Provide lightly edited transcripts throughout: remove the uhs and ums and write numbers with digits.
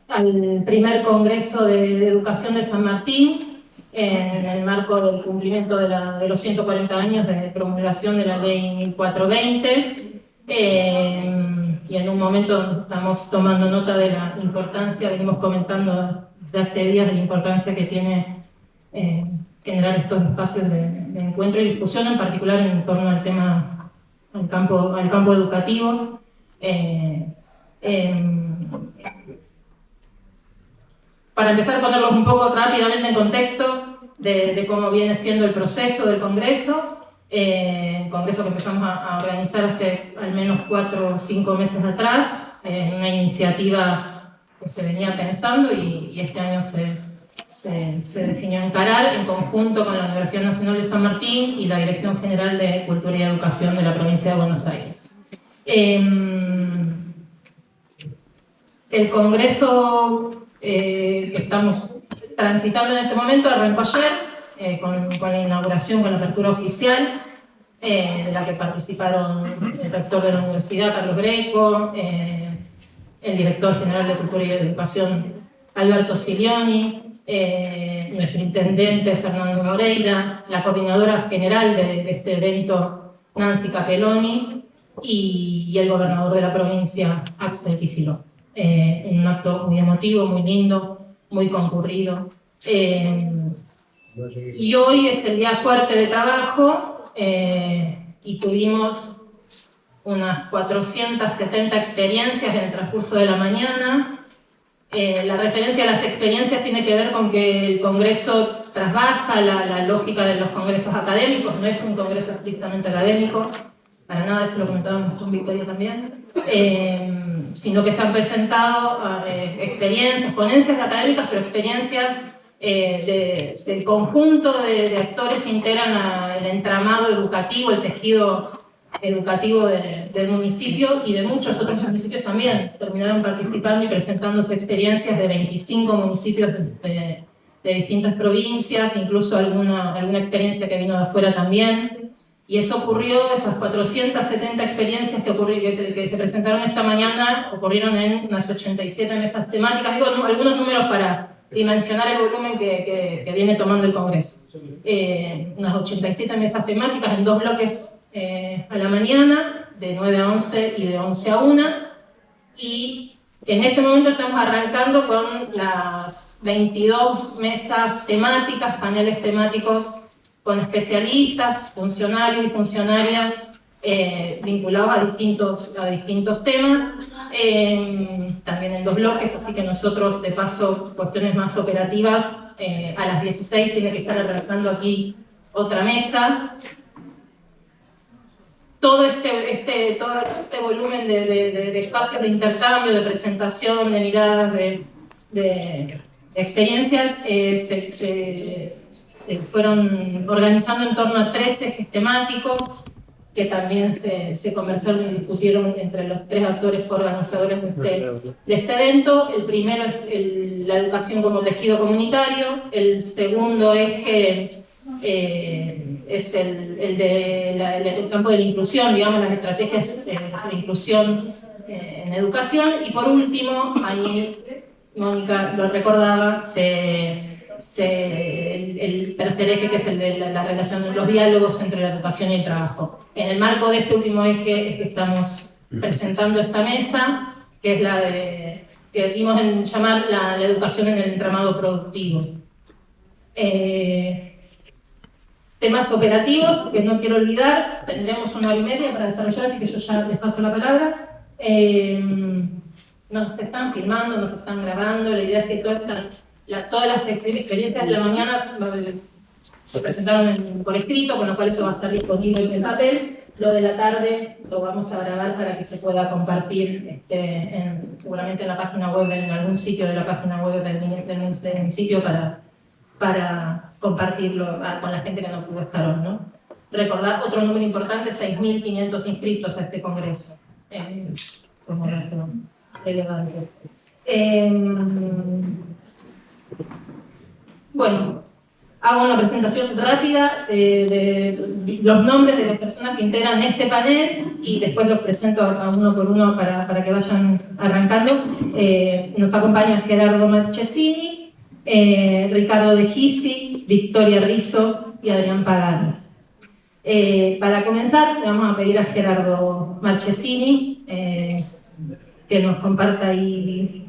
al primer Congreso de Educación de San Martín, en el marco del cumplimiento de los 140 años de promulgación de la Ley 1420, y en un momento donde estamos tomando nota de la importancia, venimos comentando desde hace días, de la importancia que tiene generar estos espacios de encuentro y discusión, en particular en torno al tema, al campo educativo. Para empezar a ponerlos un poco rápidamente en contexto de cómo viene siendo el proceso del Congreso, Congreso que empezamos a organizar hace al menos 4 o 5 meses atrás, una iniciativa que se venía pensando y este año se definió encarar en conjunto con la Universidad Nacional de San Martín y la Dirección General de Cultura y Educación de la provincia de Buenos Aires. El Congreso que estamos transitando en este momento arrancó ayer con la inauguración, con la apertura oficial, de la que participaron el rector de la universidad, Carlos Greco, el director general de Cultura y Educación, Alberto Silioni, nuestro intendente, Fernando Moreira, la coordinadora general de este evento, Nancy Capelloni, y el gobernador de la provincia, Axel Kicillof. Un acto muy emotivo, muy lindo, muy concurrido. Y hoy es el día fuerte de trabajo y tuvimos unas 470 experiencias en el transcurso de la mañana. La referencia a las experiencias tiene que ver con que el Congreso trasvasa la lógica de los congresos académicos, no es un congreso estrictamente académico, para nada, eso lo comentábamos con Victoria también, sino que se han presentado experiencias, ponencias académicas, pero experiencias del conjunto de actores que integran el entramado educativo, el tejido educativo del municipio y de muchos otros municipios también. Terminaron participando y presentándose experiencias de 25 municipios de distintas provincias, incluso alguna experiencia que vino de afuera también. Y eso ocurrió, esas 470 experiencias que se presentaron esta mañana, ocurrieron en unas 87 mesas temáticas. Digo algunos números para dimensionar el volumen que viene tomando el Congreso. Unas 87 mesas temáticas en 2 bloques a la mañana, de 9 a 11 y de 11 a 1. Y en este momento estamos arrancando con las 22 mesas temáticas, paneles temáticos, con especialistas, funcionarios y funcionarias vinculados a distintos temas, también en 2 bloques, así que nosotros, de paso, cuestiones más operativas, a las 16 tiene que estar arrancando aquí otra mesa. Todo este volumen de espacios de intercambio, de presentación, de miradas, de experiencias, se fueron organizando en torno a 3 ejes temáticos que también se conversaron y discutieron entre los 3 actores organizadores de este evento. El primero es la educación como tejido comunitario, el segundo eje es el campo de la inclusión, digamos, las estrategias de inclusión en educación, y por último, ahí Mónica lo recordaba, el tercer eje, que es el de la relación, los diálogos entre la educación y el trabajo. En el marco de este último eje es que estamos presentando esta mesa, que es la que dimos en llamar la educación en el entramado productivo. Temas operativos, que no quiero olvidar, tendremos 1 hora y media para desarrollar, así que yo ya les paso la palabra. Nos están filmando, nos están grabando, la idea es que todas las experiencias de la mañana se presentaron por escrito, con lo cual eso va a estar disponible en papel. Lo de la tarde lo vamos a grabar para que se pueda compartir seguramente en la página web, en algún sitio de la página web del municipio para compartirlo con la gente que no pudo estar hoy, ¿no? Recordar otro número importante, 6.500 inscritos a este congreso, como dato relevante. Bueno, Hago una presentación rápida de los nombres de las personas que integran este panel y después los presento a uno por uno para que vayan arrancando. Nos acompañan Gerardo Marchesini, Ricardo De Gisi, Victoria Rizzo y Adrián Pagani. Para comenzar, le vamos a pedir a Gerardo Marchesini que nos comparta ahí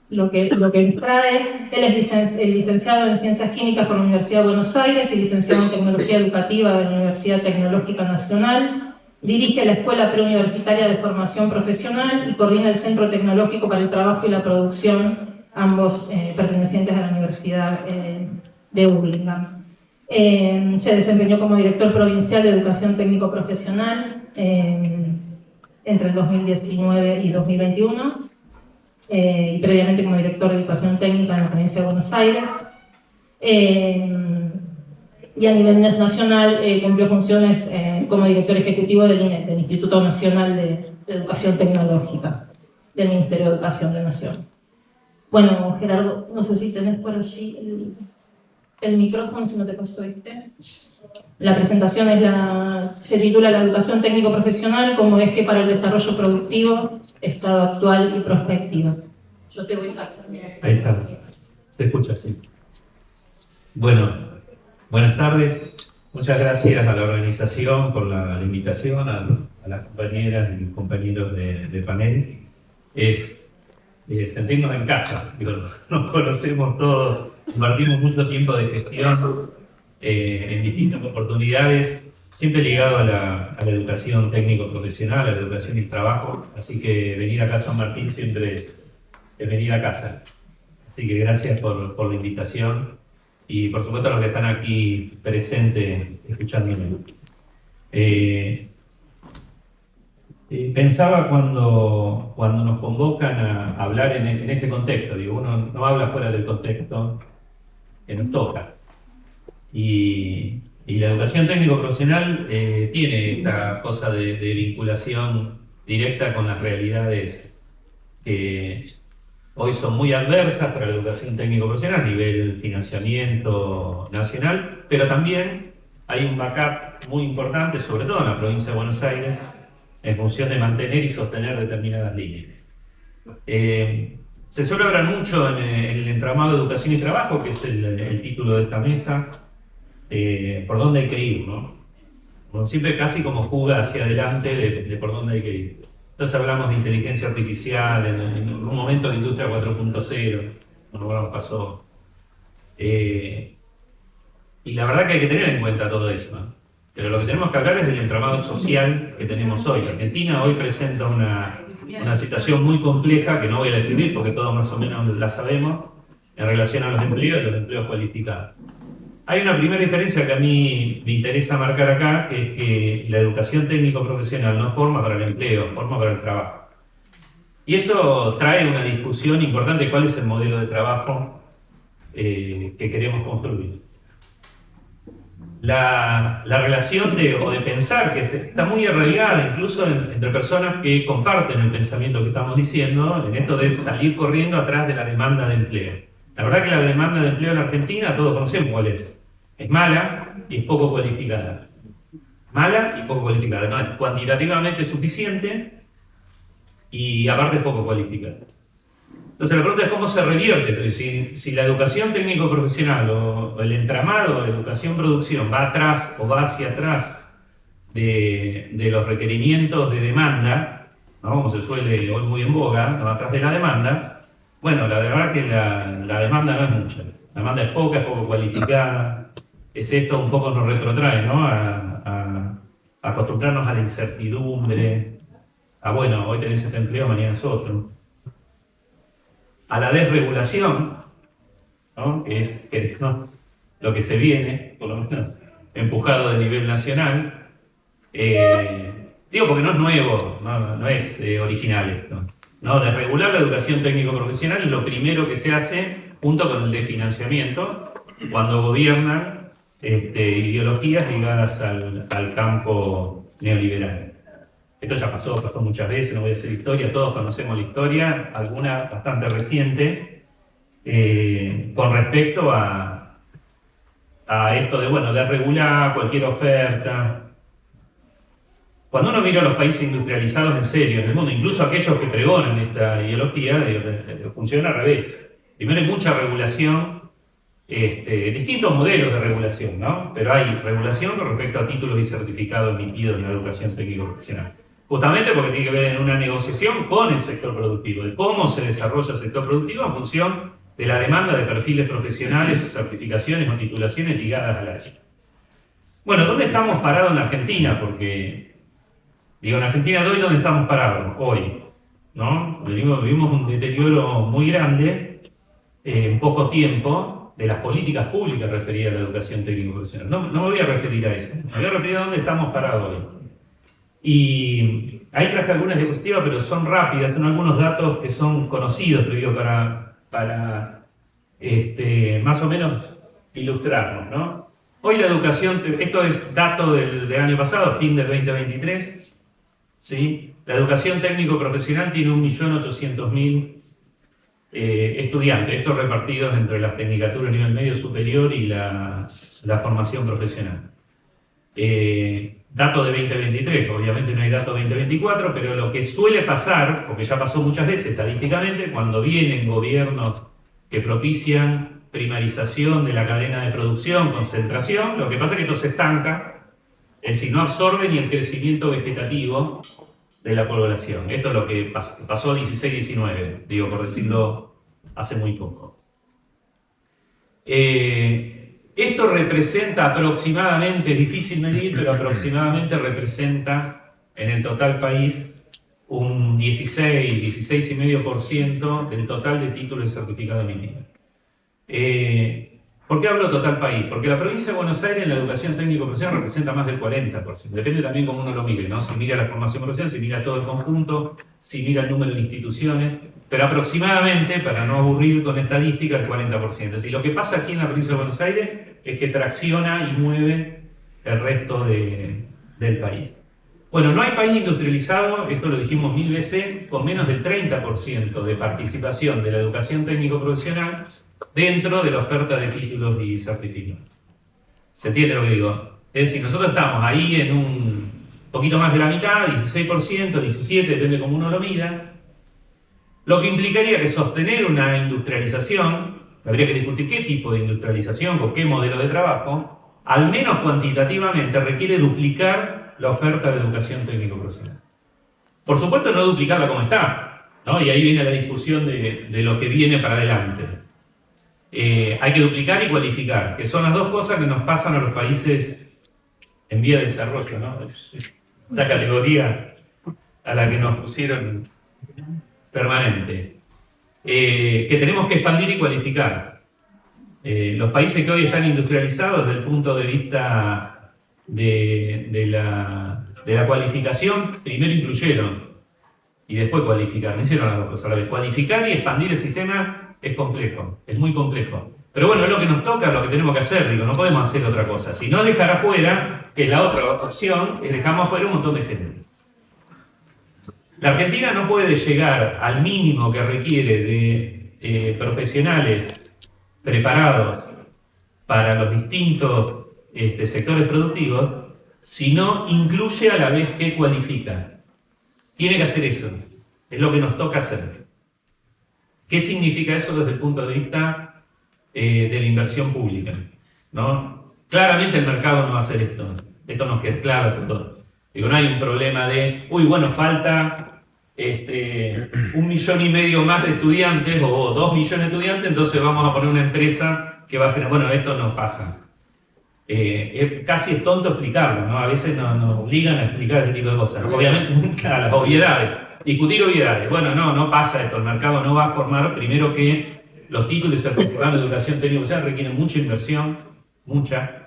lo que nos trae. Él es licenciado en Ciencias Químicas por la Universidad de Buenos Aires y licenciado en Tecnología Educativa de la Universidad Tecnológica Nacional. Dirige la Escuela Preuniversitaria de Formación Profesional y coordina el Centro Tecnológico para el Trabajo y la Producción, ambos pertenecientes a la Universidad de Burlingame. Se desempeñó como director provincial de Educación Técnico Profesional entre el 2019 y 2021. Y previamente como director de Educación Técnica en la provincia de Buenos Aires. Y a nivel nacional cumplió funciones como director ejecutivo del INET, del Instituto Nacional de Educación Tecnológica, del Ministerio de Educación de la Nación. Bueno, Gerardo, no sé si tenés por allí el micrófono, si no te pasó este. La presentación se titula La educación técnico-profesional como eje para el desarrollo productivo, estado actual y prospectiva. Yo te voy a pasar. Ahí está. Se escucha, sí. Bueno, buenas tardes. Muchas gracias a la organización por la invitación, a las compañeras y compañeros de panel. Es sentirnos en casa. Nos conocemos todos, compartimos mucho tiempo de gestión en distintas oportunidades, siempre ligado a la educación técnico-profesional, a la educación y el trabajo. Así que venir acá a San Martín siempre es venir a casa. Así que gracias por la invitación y por supuesto a los que están aquí presentes escuchándome. Pensaba cuando nos convocan a hablar en este contexto, digo, uno no habla fuera del contexto que nos toca. Y la educación técnico-profesional tiene esta cosa de vinculación directa con las realidades que hoy son muy adversas para la educación técnico-profesional a nivel financiamiento nacional, pero también hay un backup muy importante, sobre todo en la provincia de Buenos Aires, en función de mantener y sostener determinadas líneas. Se suele hablar mucho en el entramado de educación y trabajo, que es el título de esta mesa, por dónde hay que ir, ¿no? Bueno, siempre casi como fuga hacia adelante de por dónde hay que ir. Entonces hablamos de inteligencia artificial, en un momento de industria 4.0, bueno, pasó. Y la verdad que hay que tener en cuenta todo eso, ¿no? Pero lo que tenemos que hablar es del entramado social que tenemos hoy. Argentina hoy presenta una situación muy compleja, que no voy a describir porque todos más o menos la sabemos, en relación a los empleos cualificados. Hay una primera diferencia que a mí me interesa marcar acá, que es que la educación técnico-profesional no forma para el empleo, forma para el trabajo. Y eso trae una discusión importante de cuál es el modelo de trabajo que queremos construir. La relación o de pensar, que está muy arraigada incluso entre personas que comparten el pensamiento que estamos diciendo, en esto de salir corriendo atrás de la demanda de empleo. La verdad que la demanda de empleo en Argentina, todos conocemos cuál es. Es mala y es poco cualificada. Mala y poco cualificada. No es cuantitativamente suficiente y aparte es poco cualificada. Entonces la pregunta es cómo se revierte. Si la educación técnico-profesional o el entramado de educación-producción va atrás o va hacia atrás de los requerimientos de demanda, ¿no? Como se suele hoy muy en boga, ¿no? Atrás de la demanda, bueno, la verdad que la demanda no es mucha. La demanda es poco cualificada. Es esto un poco nos retrotrae, ¿no? A acostumbrarnos a la incertidumbre, bueno, hoy tenés este empleo, mañana es otro. A la desregulación, ¿no? Que es ¿no? lo que se viene, por lo menos empujado de nivel nacional. Digo porque no es nuevo, no es original esto. ¿No? De regular la educación técnico-profesional es lo primero que se hace junto con el de financiamiento cuando gobiernan ideologías ligadas al campo neoliberal. Esto ya pasó muchas veces, no voy a hacer historia, todos conocemos la historia, alguna bastante reciente, con respecto a a esto de, bueno, de regular cualquier oferta. Cuando uno mira a los países industrializados en serio en el mundo, incluso aquellos que pregonan esta ideología, funciona al revés. Primero hay mucha regulación, distintos modelos de regulación, ¿no? Pero hay regulación con respecto a títulos y certificados emitidos en la educación técnico-profesional. Justamente porque tiene que ver en una negociación con el sector productivo, de cómo se desarrolla el sector productivo en función de la demanda de perfiles profesionales o certificaciones o titulaciones ligadas al área. Bueno, ¿dónde estamos parados en la Argentina? Porque, digo, en Argentina de hoy, ¿dónde estamos parados? Hoy, ¿no? Vivimos un deterioro muy grande en poco tiempo de las políticas públicas referidas a la educación técnico-profesional. No me voy a referir a eso, me voy a referir a dónde estamos parados hoy. Y ahí traje algunas diapositivas, pero son rápidas, son algunos datos que son conocidos, pero digo, para más o menos ilustrarnos, ¿no? Hoy la educación, esto es dato del año pasado, fin del 2023, ¿sí? La educación técnico-profesional tiene 1.800.000 estudiantes, estos repartidos entre las tecnicaturas a nivel medio superior y la formación profesional. Dato de 2023, obviamente no hay dato 2024, pero lo que suele pasar, porque ya pasó muchas veces estadísticamente, cuando vienen gobiernos que propician primarización de la cadena de producción, concentración, lo que pasa es que esto se estanca, es decir, no absorbe ni el crecimiento vegetativo de la población. Esto es lo que pasó 16-19, digo, por decirlo hace muy poco. Esto representa aproximadamente, es difícil medir, pero aproximadamente representa en el total país un 16,5% del total de títulos de certificado emitidos. ¿Por qué hablo total país? Porque la provincia de Buenos Aires en la educación técnico-profesional representa más del 40%. Depende también cómo uno lo mire, ¿no? Si mira la formación profesional, si mira todo el conjunto, si mira el número de instituciones, pero aproximadamente, para no aburrir con estadística, el 40%. Es decir, lo que pasa aquí en la provincia de Buenos Aires es que tracciona y mueve el resto del país. Bueno, no hay país industrializado, esto lo dijimos 1000 veces, con menos del 30% de participación de la educación técnico-profesional dentro de la oferta de títulos y certificados. ¿Se entiende lo que digo? Es decir, nosotros estamos ahí en un poquito más de la mitad, 16%, 17%, depende de cómo uno lo mida, lo que implicaría que sostener una industrialización, habría que discutir qué tipo de industrialización, con qué modelo de trabajo, al menos cuantitativamente requiere duplicar la oferta de educación técnico-profesional. Por supuesto, no duplicarla como está, ¿no? Y ahí viene la discusión de lo que viene para adelante. Hay que duplicar y cualificar, que son las dos cosas que nos pasan a los países en vía de desarrollo, ¿no? Esa categoría a la que nos pusieron permanente. Que tenemos que expandir y cualificar. Los países que hoy están industrializados desde el punto de vista de la cualificación, primero incluyeron y después cualificaron. Hicieron las dos cosas a la vez. Cualificar y expandir el sistema es complejo, es muy complejo. Pero bueno, es lo que nos toca, es lo que tenemos que hacer, digo, no podemos hacer otra cosa. Si no, dejar afuera, que es la otra opción, es dejamos afuera un montón de gente. La Argentina no puede llegar al mínimo que requiere de profesionales preparados para los distintos sectores productivos si no incluye a la vez que cualifica. Tiene que hacer eso, es lo que nos toca hacer. ¿Qué significa eso desde el punto de vista de la inversión pública? ¿No? Claramente el mercado no va a hacer esto nos queda claro con todo. Digo, no hay un problema de, uy, bueno, falta 1,5 millones más de estudiantes o 2 millones de estudiantes, entonces vamos a poner una empresa que va a generar. Bueno, esto no pasa. Casi es tonto explicarlo, ¿no? A veces nos obligan a explicar este tipo de cosas, ¿no? Obviamente, claro, las obviedades. Discutir obviedades. Bueno, no pasa esto. El mercado no va a formar, primero que los títulos de certificado de educación técnico-profesional requieren mucha inversión, mucha.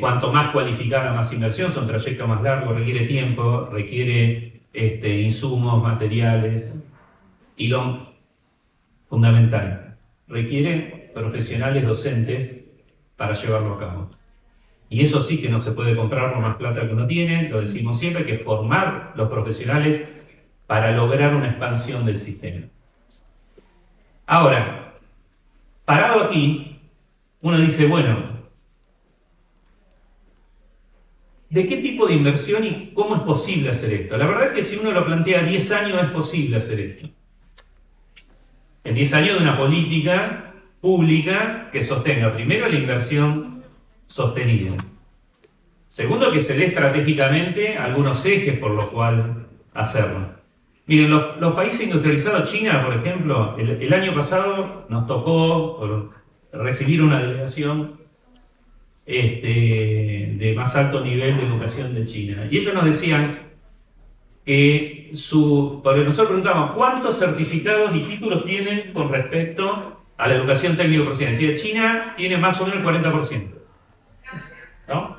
Cuanto más cualificada, más inversión, son trayectos más largos, requiere tiempo, requiere insumos, materiales. Y lo fundamental, requiere profesionales docentes para llevarlo a cabo. Y eso sí que no se puede comprar por más plata que uno tiene, lo decimos siempre, que formar los profesionales para lograr una expansión del sistema. Ahora, parado aquí, uno dice, bueno, ¿de qué tipo de inversión y cómo es posible hacer esto? La verdad es que si uno lo plantea a 10 años es posible hacer esto. En 10 años de una política pública que sostenga primero la inversión sostenida. Segundo, que se dé estratégicamente algunos ejes por los cuales hacerlo. Miren, los países industrializados, China, por ejemplo, el año pasado nos tocó recibir una delegación de más alto nivel de educación de China. Y ellos nos decían que porque nosotros preguntábamos cuántos certificados y títulos tienen con respecto a la educación técnico-profesional. Decía, China tiene más o menos el 40%. ¿No?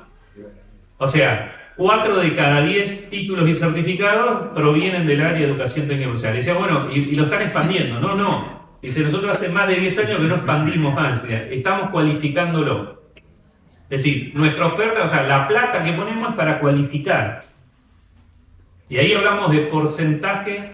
O sea, 4 de cada 10 títulos y certificados provienen del área de educación técnico-profesional. Decía, bueno, y lo están expandiendo. No. Dice, nosotros hace más de 10 años que no expandimos más. Dice, estamos cualificándolo. Es decir, nuestra oferta, o sea, la plata que ponemos es para cualificar. Y ahí hablamos de porcentaje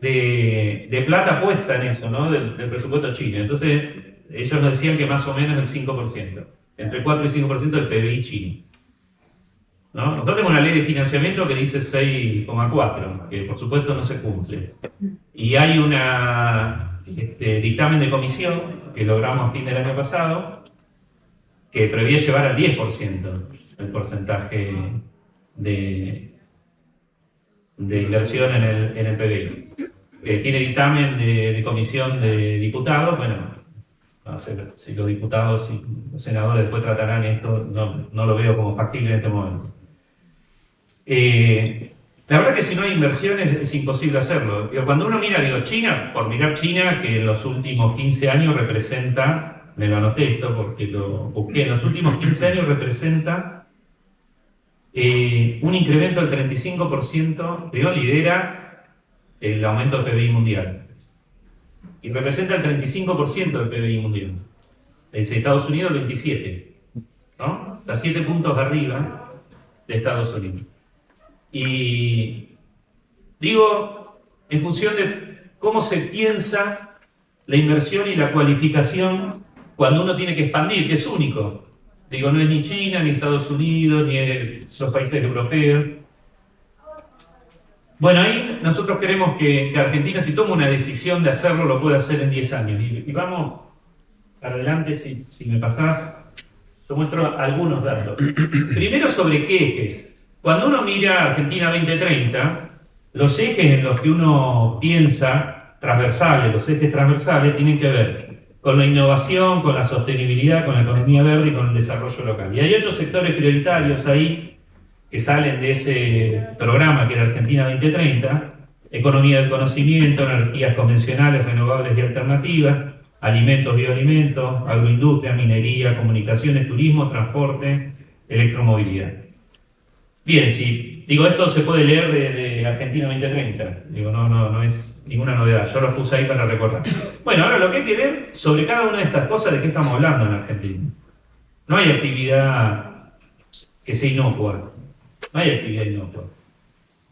de plata puesta en eso, ¿no? Del presupuesto chino. Entonces, ellos nos decían que más o menos el 5%. Entre 4 y 5% del PBI chino. ¿No? Nosotros tenemos una ley de financiamiento que dice 6,4, que por supuesto no se cumple. Y hay un dictamen de comisión que logramos a fin del año pasado que prevé llevar al 10% el porcentaje de inversión en el PBI. Tiene dictamen de comisión de diputados, bueno, no sé si los diputados y los senadores después tratarán esto, no lo veo como factible en este momento. La verdad que si no hay inversiones es imposible hacerlo. Cuando uno mira, digo, China, por mirar China, que en los últimos 15 años representa, me lo anoté esto porque lo busqué, en los últimos 15 años representa un incremento del 35%, primero lidera el aumento del PBI mundial. Y representa el 35% del PBI mundial. Estados Unidos el 27%, ¿no? Está 7 puntos arriba de Estados Unidos. Y digo, en función de cómo se piensa la inversión y la cualificación cuando uno tiene que expandir, que es único. Digo, no es ni China, ni Estados Unidos, ni los países europeos. Bueno, ahí nosotros queremos que Argentina, si toma una decisión de hacerlo, lo pueda hacer en 10 años. Y vamos para adelante, si me pasás, yo muestro algunos datos. Primero, sobre qué ejes. Cuando uno mira Argentina 2030, los ejes en los que uno piensa transversales, los ejes transversales, tienen que ver con la innovación, con la sostenibilidad, con la economía verde y con el desarrollo local. Y hay 8 sectores prioritarios ahí que salen de ese programa que era Argentina 2030: economía del conocimiento, energías convencionales, renovables y alternativas, alimentos, bioalimentos, agroindustria, minería, comunicaciones, turismo, transporte, electromovilidad. Bien, si digo esto se puede leer de Argentina 2030, digo, no es ninguna novedad, yo lo puse ahí para recordar. Bueno, ahora lo que hay que ver sobre cada una de estas cosas, de qué estamos hablando en Argentina. No hay actividad que sea inocua, no hay actividad inocua.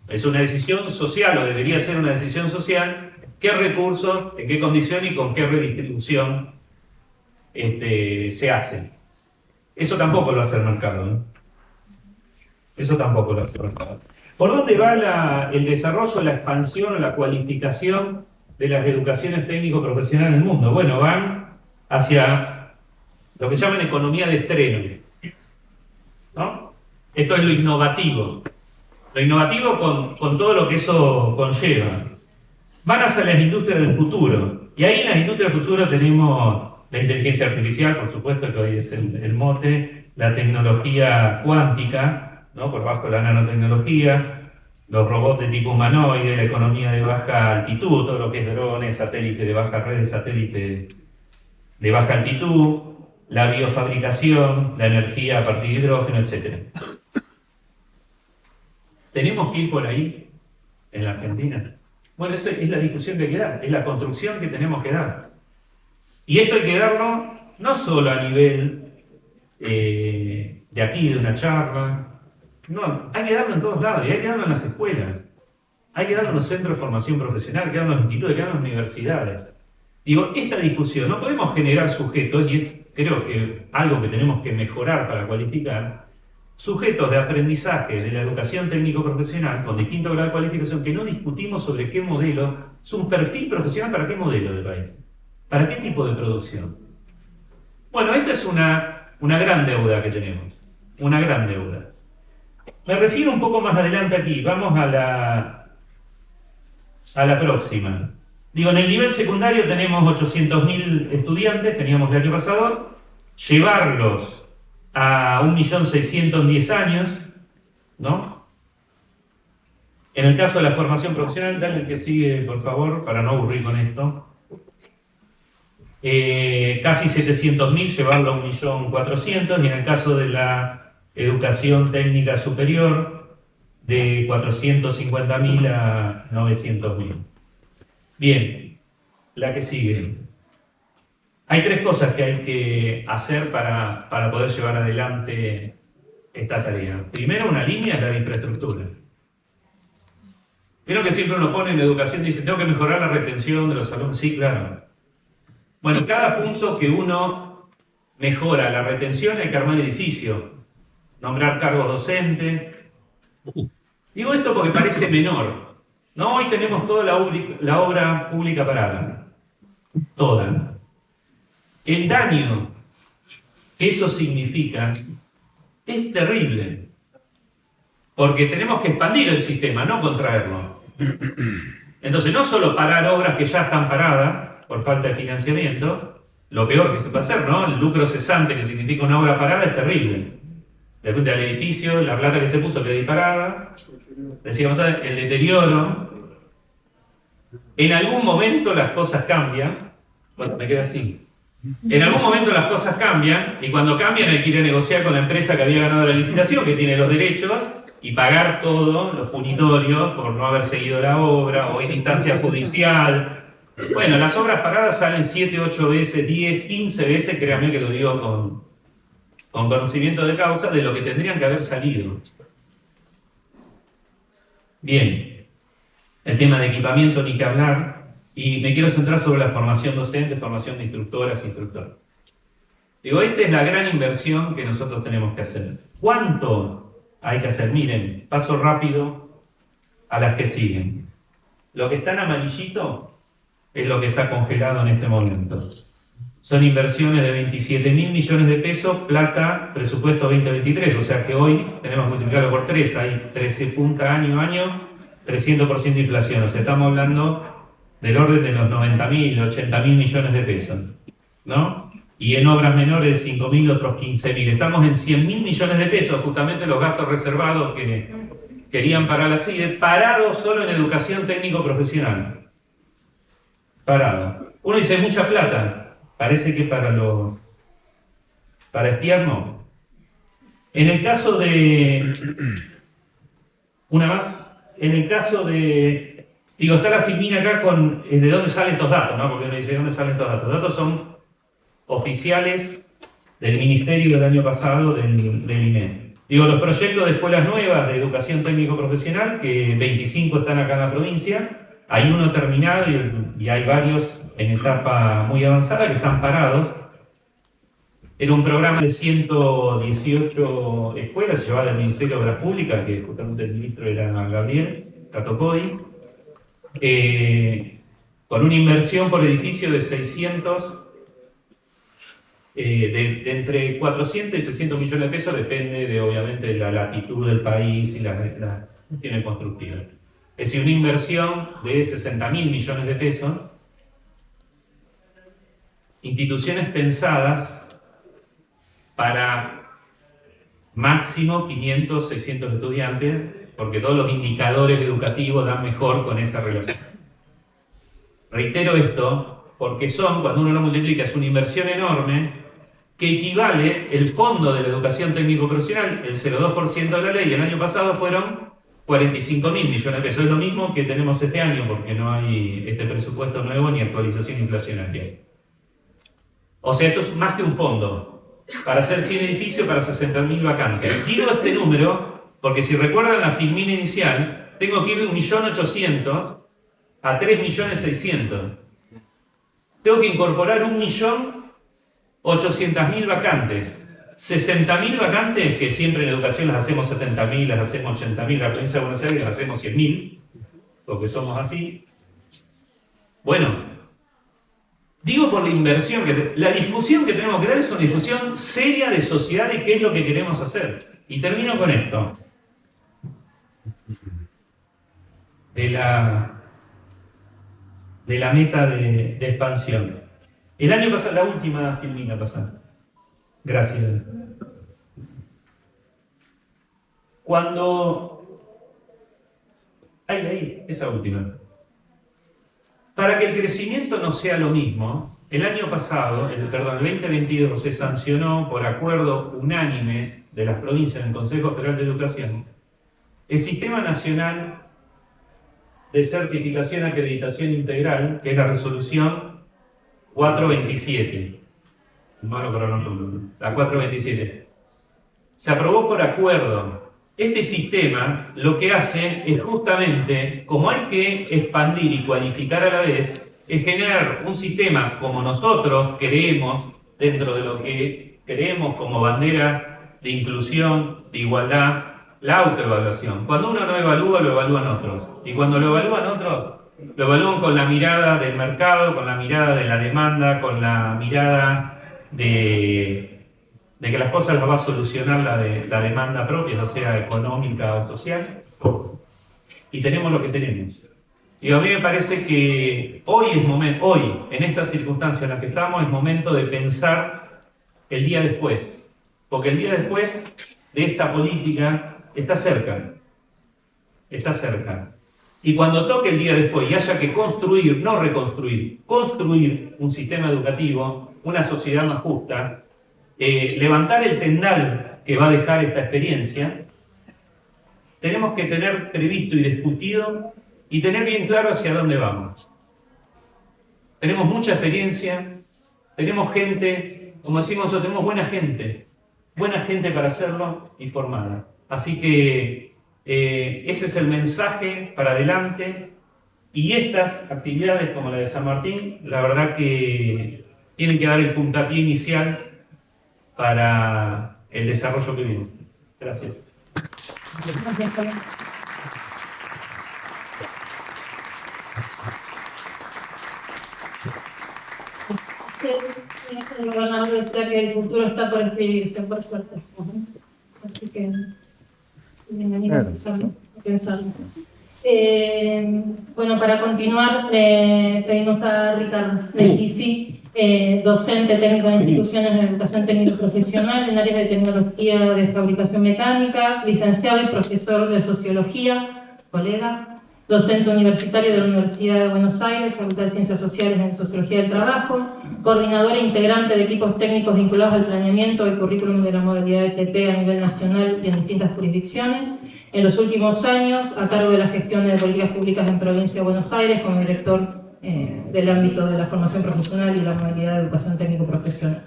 Es una decisión social, o debería ser una decisión social, qué recursos, en qué condición y con qué redistribución se hacen. Eso tampoco lo hace el mercado, ¿no? Eso tampoco lo hace el mercado. ¿Por dónde va el desarrollo, la expansión o la cualificación de las educaciones técnico-profesionales en el mundo? Bueno, van hacia lo que llaman economía de estreno, ¿no? Esto es lo innovativo. Lo innovativo con todo lo que eso conlleva. Van hacia las industrias del futuro. Y ahí en las industrias del futuro tenemos la inteligencia artificial, por supuesto, que hoy es el mote, la tecnología cuántica, ¿no? Por bajo la nanotecnología, los robots de tipo humanoide, la economía de baja altitud, todo lo que es drones, satélites de baja red, satélites de baja altitud, la biofabricación, la energía a partir de hidrógeno, etc. ¿Tenemos que ir por ahí en la Argentina? Bueno, esa es la discusión que hay que dar, es la construcción que tenemos que dar. Y esto hay que darlo no solo a nivel de aquí, de una charla, no, hay que darlo en todos lados, y hay que darlo en las escuelas, hay que darlo en los centros de formación profesional, hay que darlo en los institutos, hay que darlo en las universidades. Digo, esta discusión, no podemos generar sujetos, y es creo que algo que tenemos que mejorar para cualificar, sujetos de aprendizaje de la educación técnico-profesional con distinto grado de cualificación que no discutimos sobre qué modelo, es un perfil profesional para qué modelo de país, para qué tipo de producción. Bueno, esta es una gran deuda que tenemos, una gran deuda. Me refiero un poco más adelante aquí, vamos a la próxima. Digo, en el nivel secundario tenemos 800.000 estudiantes, teníamos el año pasado, llevarlos a 1.600.000 en 10 años, ¿no? En el caso de la formación profesional, dale el que sigue, por favor, para no aburrir con esto. Casi 700.000, llevarlo a 1.400.000, y en el caso de la educación técnica superior, de 450.000 a 900.000. Bien, la que sigue. Hay tres cosas que hay que hacer para poder llevar adelante esta tarea. Primero, una línea es la de infraestructura. Creo que siempre uno pone en educación y dice, tengo que mejorar la retención de los alumnos. Sí, claro. Bueno, cada punto que uno mejora la retención hay que armar edificio, nombrar cargos docentes. Digo esto porque parece menor. No, hoy tenemos toda la obra pública parada. Toda. El daño que eso significa es terrible. Porque tenemos que expandir el sistema, no contraerlo. Entonces, no solo parar obras que ya están paradas por falta de financiamiento, lo peor que se puede hacer, ¿no? El lucro cesante que significa una obra parada es terrible. Depende del edificio, la plata que se puso queda disparada. Decíamos, el deterioro. En algún momento las cosas cambian. Bueno, me queda así. En algún momento las cosas cambian, y cuando cambian hay que ir a negociar con la empresa que había ganado la licitación, que tiene los derechos, y pagar todos los punitorios por no haber seguido la obra, o en instancia judicial. Bueno, las obras paradas salen 7, 8 veces, 10, 15 veces, créanme que lo digo con conocimiento de causa, de lo que tendrían que haber salido. Bien, el tema de equipamiento ni que hablar. Y me quiero centrar sobre la formación docente, formación de instructoras e instructores. Digo, esta es la gran inversión que nosotros tenemos que hacer. ¿Cuánto hay que hacer? Miren, paso rápido a las que siguen. Lo que está en amarillito es lo que está congelado en este momento. Son inversiones de 27.000 millones de pesos, plata, presupuesto 2023. O sea que hoy tenemos que multiplicarlo por 3. Hay 13 puntas año a año, 300% de inflación. O sea, estamos hablando del orden de los 90.000, 80.000 millones de pesos, ¿no? Y en obras menores 5.000, otros 15.000. Estamos en 100.000 millones de pesos, justamente los gastos reservados que querían parar la CIDE, parados solo en educación técnico-profesional. Parado. Uno dice, mucha plata. Parece que para espiar no. En el caso de... Una más. En el caso de... Digo, está la filmina acá con de dónde salen estos datos, ¿no? Porque uno dice, ¿de dónde salen estos datos? Los datos son oficiales del Ministerio del año pasado, del INE. Digo, los proyectos de escuelas nuevas de educación técnico-profesional, que 25 están acá en la provincia, hay uno terminado y hay varios en etapa muy avanzada que están parados. Era un programa de 118 escuelas, se llevaba del Ministerio de Obras Públicas, que justamente el ministro era Gabriel Catocodi. Con una inversión por edificio de 600, de entre 400 y 600 millones de pesos, depende de, obviamente, de la latitud del país y la cuestión constructiva. Es decir, una inversión de 60.000 millones de pesos, instituciones pensadas para máximo 500, 600 estudiantes, porque todos los indicadores educativos dan mejor con esa relación. Reitero esto porque cuando uno lo multiplica, es una inversión enorme que equivale el fondo de la educación técnico-profesional, el 0,2% de la ley, el año pasado fueron 45.000 millones de pesos. Es lo mismo que tenemos este año porque no hay este presupuesto nuevo ni actualización inflacionaria. O sea, esto es más que un fondo para hacer 100 edificios para 60.000 vacantes. Digo este número porque si recuerdan la filmina inicial, tengo que ir de 1.800.000 a 3.600.000. Tengo que incorporar 1.800.000 vacantes. 60.000 vacantes, que siempre en educación las hacemos 70.000, las hacemos 80.000, la provincia de Buenos Aires las hacemos 100.000, porque somos así. Bueno, digo por la inversión, la discusión que tenemos que dar es una discusión seria de sociedad de qué es lo que queremos hacer. Y termino con esto. De la meta de expansión. El año pasado, la última filmina pasada. Gracias. Cuando... Ahí, esa última. Para que el crecimiento no sea lo mismo, el año pasado, el 2022, se sancionó por acuerdo unánime de las provincias en el Consejo Federal de Educación el Sistema Nacional de Certificación y Acreditación Integral, que es la resolución 427. La 427. Se aprobó por acuerdo. Este sistema lo que hace es justamente, como hay que expandir y cualificar a la vez, es generar un sistema como nosotros queremos, dentro de lo que creemos como bandera de inclusión, de igualdad, la autoevaluación. Cuando uno no evalúa, lo evalúan otros. Y cuando lo evalúan otros, lo evalúan con la mirada del mercado, con la mirada de la demanda, con la mirada de que las cosas las va a solucionar la demanda propia, ya sea económica o social. Y tenemos lo que tenemos. Y a mí me parece que hoy, en esta circunstancia en la que estamos, es momento de pensar el día después. Porque el día después de esta política está cerca. Está cerca. Y cuando toque el día después y haya que construir, no reconstruir, construir un sistema educativo, una sociedad más justa, levantar el tendal que va a dejar esta experiencia, tenemos que tener previsto y discutido y tener bien claro hacia dónde vamos. Tenemos mucha experiencia, tenemos gente, como decimos nosotros, tenemos buena gente para hacerlo y formada. Así que ese es el mensaje para adelante, y estas actividades como la de San Martín, la verdad que tienen que dar el puntapié inicial para el desarrollo que viene. Gracias. Sí, el gobernador decía que el futuro está por escribirse, por suerte. Así que bienvenido a pensarlo. Bueno, para continuar, le pedimos a Ricardo Legisi, docente técnico de instituciones de educación técnico profesional en áreas de tecnología de fabricación mecánica, licenciado y profesor de sociología, colega, docente universitario de la Universidad de Buenos Aires, Facultad de Ciencias Sociales en Sociología del Trabajo, coordinador e integrante de equipos técnicos vinculados al planeamiento del currículum de la modalidad ETP a nivel nacional y en distintas jurisdicciones. En los últimos años, a cargo de la gestión de políticas públicas en Provincia de Buenos Aires, como director del ámbito de la formación profesional y la modalidad de educación técnico-profesional.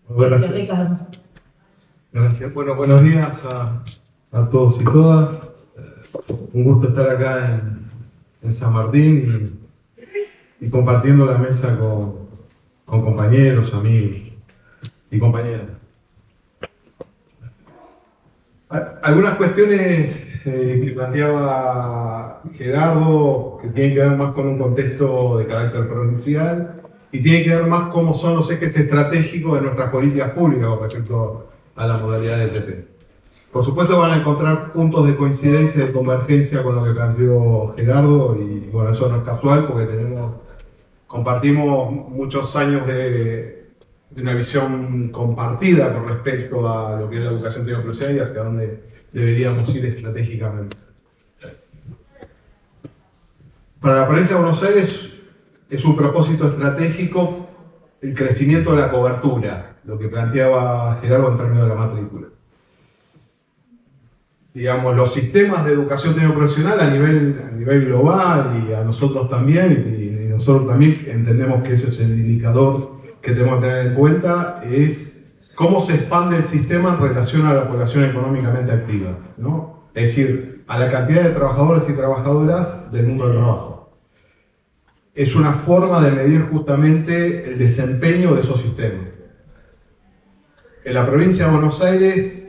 Gracias. Ricardo. Gracias. Bueno, buenos días a todos y todas. Un gusto estar acá en San Martín y compartiendo la mesa con compañeros, amigos y compañeras. Algunas cuestiones que planteaba Gerardo, que tienen que ver más con un contexto de carácter provincial y tienen que ver más cómo son los ejes estratégicos de nuestras políticas públicas con respecto a la modalidad de ETP. Por supuesto van a encontrar puntos de coincidencia y de convergencia con lo que planteó Gerardo, y bueno, eso no es casual porque compartimos muchos años de una visión compartida con respecto a lo que es la educación técnico-profesional y hacia dónde deberíamos ir estratégicamente. Para la provincia de Buenos Aires es un propósito estratégico el crecimiento de la cobertura, lo que planteaba Gerardo en términos de la matrícula. Digamos, los sistemas de educación técnico-profesional a nivel global y a nosotros también, y nosotros también entendemos que ese es el indicador que tenemos que tener en cuenta, es cómo se expande el sistema en relación a la población económicamente activa, ¿no? Es decir, a la cantidad de trabajadores y trabajadoras del mundo del trabajo. Es una forma de medir justamente el desempeño de esos sistemas. En la provincia de Buenos Aires,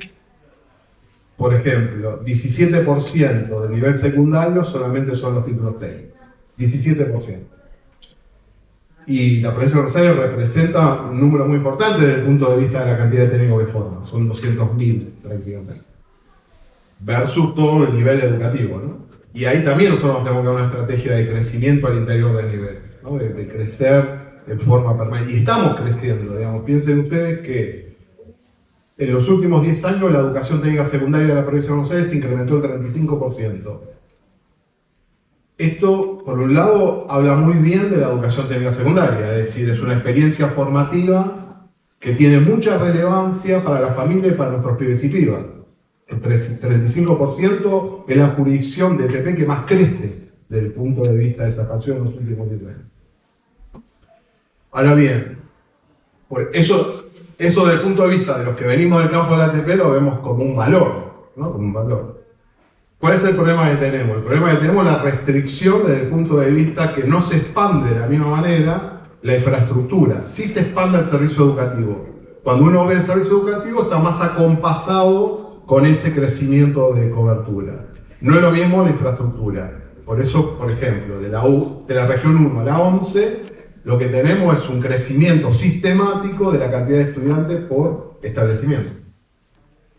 por ejemplo, 17% del nivel secundario solamente son los títulos técnicos. 17%. Y la provincia de Buenos Aires representa un número muy importante desde el punto de vista de la cantidad de técnicos que forman. Son 200.000 prácticamente. Versus todo el nivel educativo, ¿no? Y ahí también nosotros tenemos que dar una estrategia de crecimiento al interior del nivel, ¿no? De crecer de forma permanente. Y estamos creciendo, digamos. Piensen ustedes que en los últimos 10 años la educación técnica secundaria de la provincia de Buenos Aires se incrementó el 35%. Esto, por un lado, habla muy bien de la educación técnica secundaria, es decir, es una experiencia formativa que tiene mucha relevancia para la familia y para nuestros pibes y pibas. El 35% es la jurisdicción de ETP que más crece desde el punto de vista de esa expansión en los últimos 10 años. Ahora bien, pues eso desde el punto de vista de los que venimos del campo de la ATP lo vemos como un valor, ¿no? Como un valor. ¿Cuál es el problema que tenemos? El problema que tenemos es la restricción desde el punto de vista que no se expande de la misma manera la infraestructura. Sí se expande el servicio educativo. Cuando uno ve el servicio educativo está más acompasado con ese crecimiento de cobertura. No es lo mismo la infraestructura. Por eso, por ejemplo, de la región 1 a la 11, lo que tenemos es un crecimiento sistemático de la cantidad de estudiantes por establecimiento.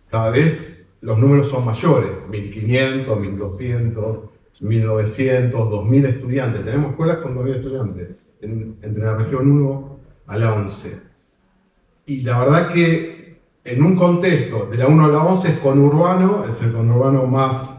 Cada vez los números son mayores, 1.500, 1.200, 1.900, 2.000 estudiantes. Tenemos escuelas con 2.000 estudiantes entre la región 1 a la 11. Y la verdad que en un contexto de la 1 a la 11 es conurbano, es el conurbano más...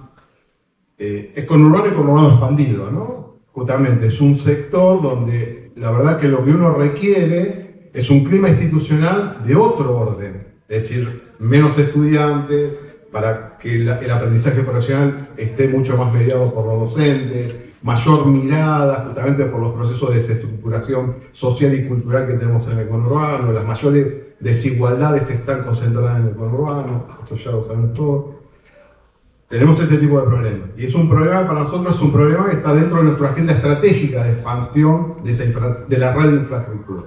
es conurbano y conurbano expandido, ¿no? Justamente es un sector donde la verdad que lo que uno requiere es un clima institucional de otro orden. Es decir, menos estudiantes, para que el aprendizaje profesional esté mucho más mediado por los docentes, mayor mirada justamente por los procesos de desestructuración social y cultural que tenemos en el conurbano, las mayores desigualdades están concentradas en el conurbano, esto ya lo sabemos todos. Tenemos este tipo de problemas. Y es un problema, para nosotros es un problema que está dentro de nuestra agenda estratégica de expansión de la red de infraestructura.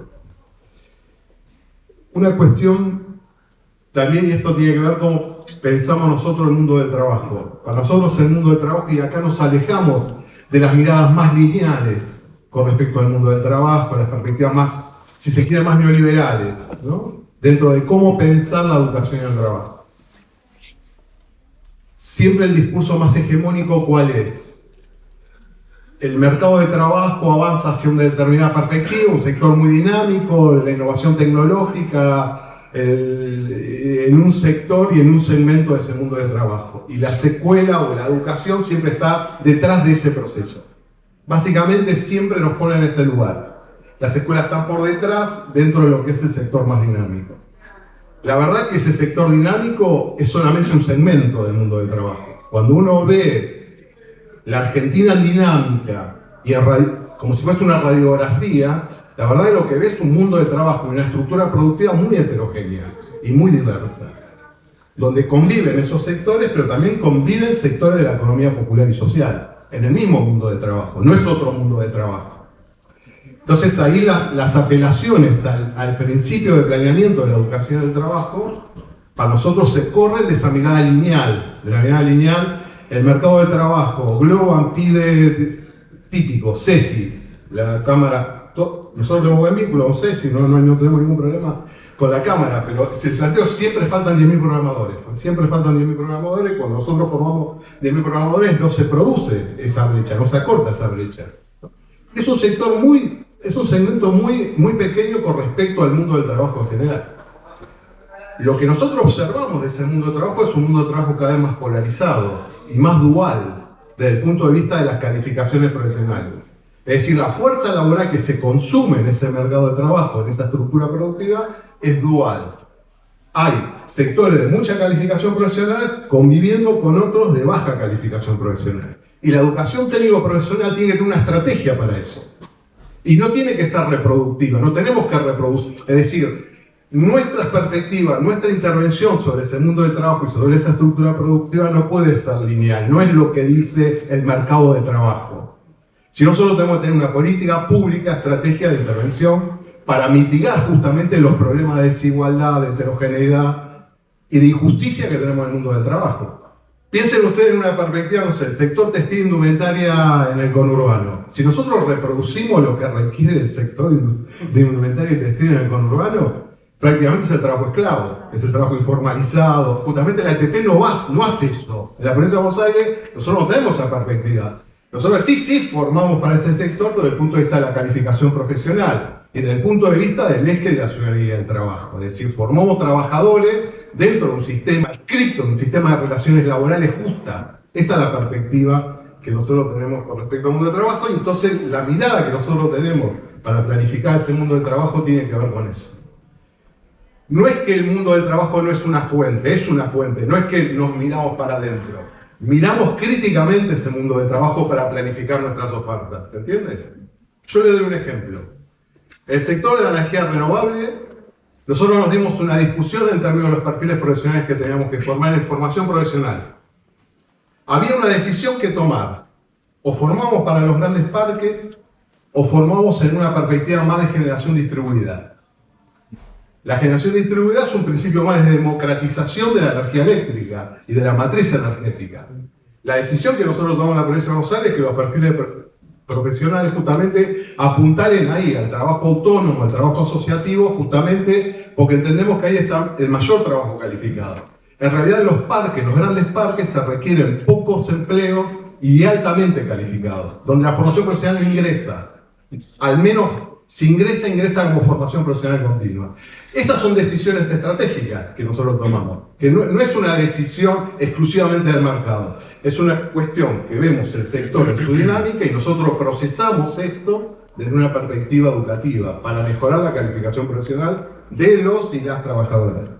Una cuestión también, y esto tiene que ver con pensamos nosotros el mundo del trabajo. Para nosotros el mundo del trabajo, y acá nos alejamos de las miradas más lineales con respecto al mundo del trabajo, las perspectivas más, si se quiere, más neoliberales, ¿no? Dentro de cómo pensar la educación y el trabajo. Siempre el discurso más hegemónico, ¿cuál es? El mercado de trabajo avanza hacia una determinada perspectiva, un sector muy dinámico, la innovación tecnológica, en un sector y en un segmento de ese mundo de trabajo. Y la escuela o la educación siempre está detrás de ese proceso. Básicamente siempre nos ponen en ese lugar. Las escuelas están por detrás, dentro de lo que es el sector más dinámico. La verdad es que ese sector dinámico es solamente un segmento del mundo del trabajo. Cuando uno ve la Argentina en dinámica, y como si fuese una radiografía, la verdad es que lo que ve es un mundo de trabajo y una estructura productiva muy heterogénea y muy diversa, donde conviven esos sectores, pero también conviven sectores de la economía popular y social, en el mismo mundo de trabajo, no es otro mundo de trabajo. Entonces ahí las apelaciones al principio de planeamiento de la educación del trabajo, para nosotros se corren de esa mirada lineal, de la mirada lineal, el mercado de trabajo, Globan pide típico, CESI, la Cámara. Nosotros tenemos buen vínculo con CESI, no tenemos ningún problema con la Cámara, pero se planteó siempre faltan 10.000 programadores. Siempre faltan 10.000 programadores. Cuando nosotros formamos 10.000 programadores no se produce esa brecha, no se acorta esa brecha. Es un segmento muy pequeño con respecto al mundo del trabajo en general. Lo que nosotros observamos de ese mundo de trabajo es un mundo de trabajo cada vez más polarizado y más dual desde el punto de vista de las calificaciones profesionales. Es decir, la fuerza laboral que se consume en ese mercado de trabajo, en esa estructura productiva, es dual. Hay sectores de mucha calificación profesional conviviendo con otros de baja calificación profesional. Y la educación técnico-profesional tiene que tener una estrategia para eso. Y no tiene que ser reproductiva, no tenemos que reproducir. Es decir, nuestra perspectiva, nuestra intervención sobre ese mundo de trabajo y sobre esa estructura productiva no puede ser lineal, no es lo que dice el mercado de trabajo. Si nosotros tenemos que tener una política pública, estrategia de intervención para mitigar justamente los problemas de desigualdad, de heterogeneidad y de injusticia que tenemos en el mundo del trabajo. Piensen ustedes en una perspectiva, no sé, el sector textil e indumentaria en el conurbano. Si nosotros reproducimos lo que requiere el sector de indumentaria y textil en el conurbano, prácticamente es el trabajo esclavo, es el trabajo informalizado. Justamente la ATP no hace eso. En la provincia de Buenos Aires nosotros no tenemos esa perspectiva. Nosotros sí formamos para ese sector desde el punto de vista de la calificación profesional y desde el punto de vista del eje de la ciudadanía del trabajo. Es decir, formamos trabajadores dentro de un sistema escrito, un sistema de relaciones laborales justas. Esa es la perspectiva que nosotros tenemos con respecto al mundo del trabajo, y entonces la mirada que nosotros tenemos para planificar ese mundo del trabajo tiene que ver con eso. No es que el mundo del trabajo no es una fuente, es una fuente, no es que nos miramos para adentro. Miramos críticamente ese mundo del trabajo para planificar nuestras ofertas, ¿se entiende? Yo le doy un ejemplo. El sector de la energía renovable, nosotros nos dimos una discusión en términos de los perfiles profesionales que teníamos que formar en formación profesional. Había una decisión que tomar. O formamos para los grandes parques, o formamos en una perspectiva más de generación distribuida. La generación distribuida es un principio más de democratización de la energía eléctrica y de la matriz energética. La decisión que nosotros tomamos en la provincia de Buenos Aires es que los perfiles profesionales justamente apuntalen ahí al trabajo autónomo, al trabajo asociativo, justamente porque entendemos que ahí está el mayor trabajo calificado. En realidad en los parques, los grandes parques, se requieren pocos empleos y altamente calificados, donde la formación profesional ingresa, al menos si ingresa como formación profesional continua. Esas son decisiones estratégicas que nosotros tomamos, que no es una decisión exclusivamente del mercado, es una cuestión que vemos el sector en su dinámica y nosotros procesamos esto desde una perspectiva educativa para mejorar la calificación profesional de los y las trabajadoras.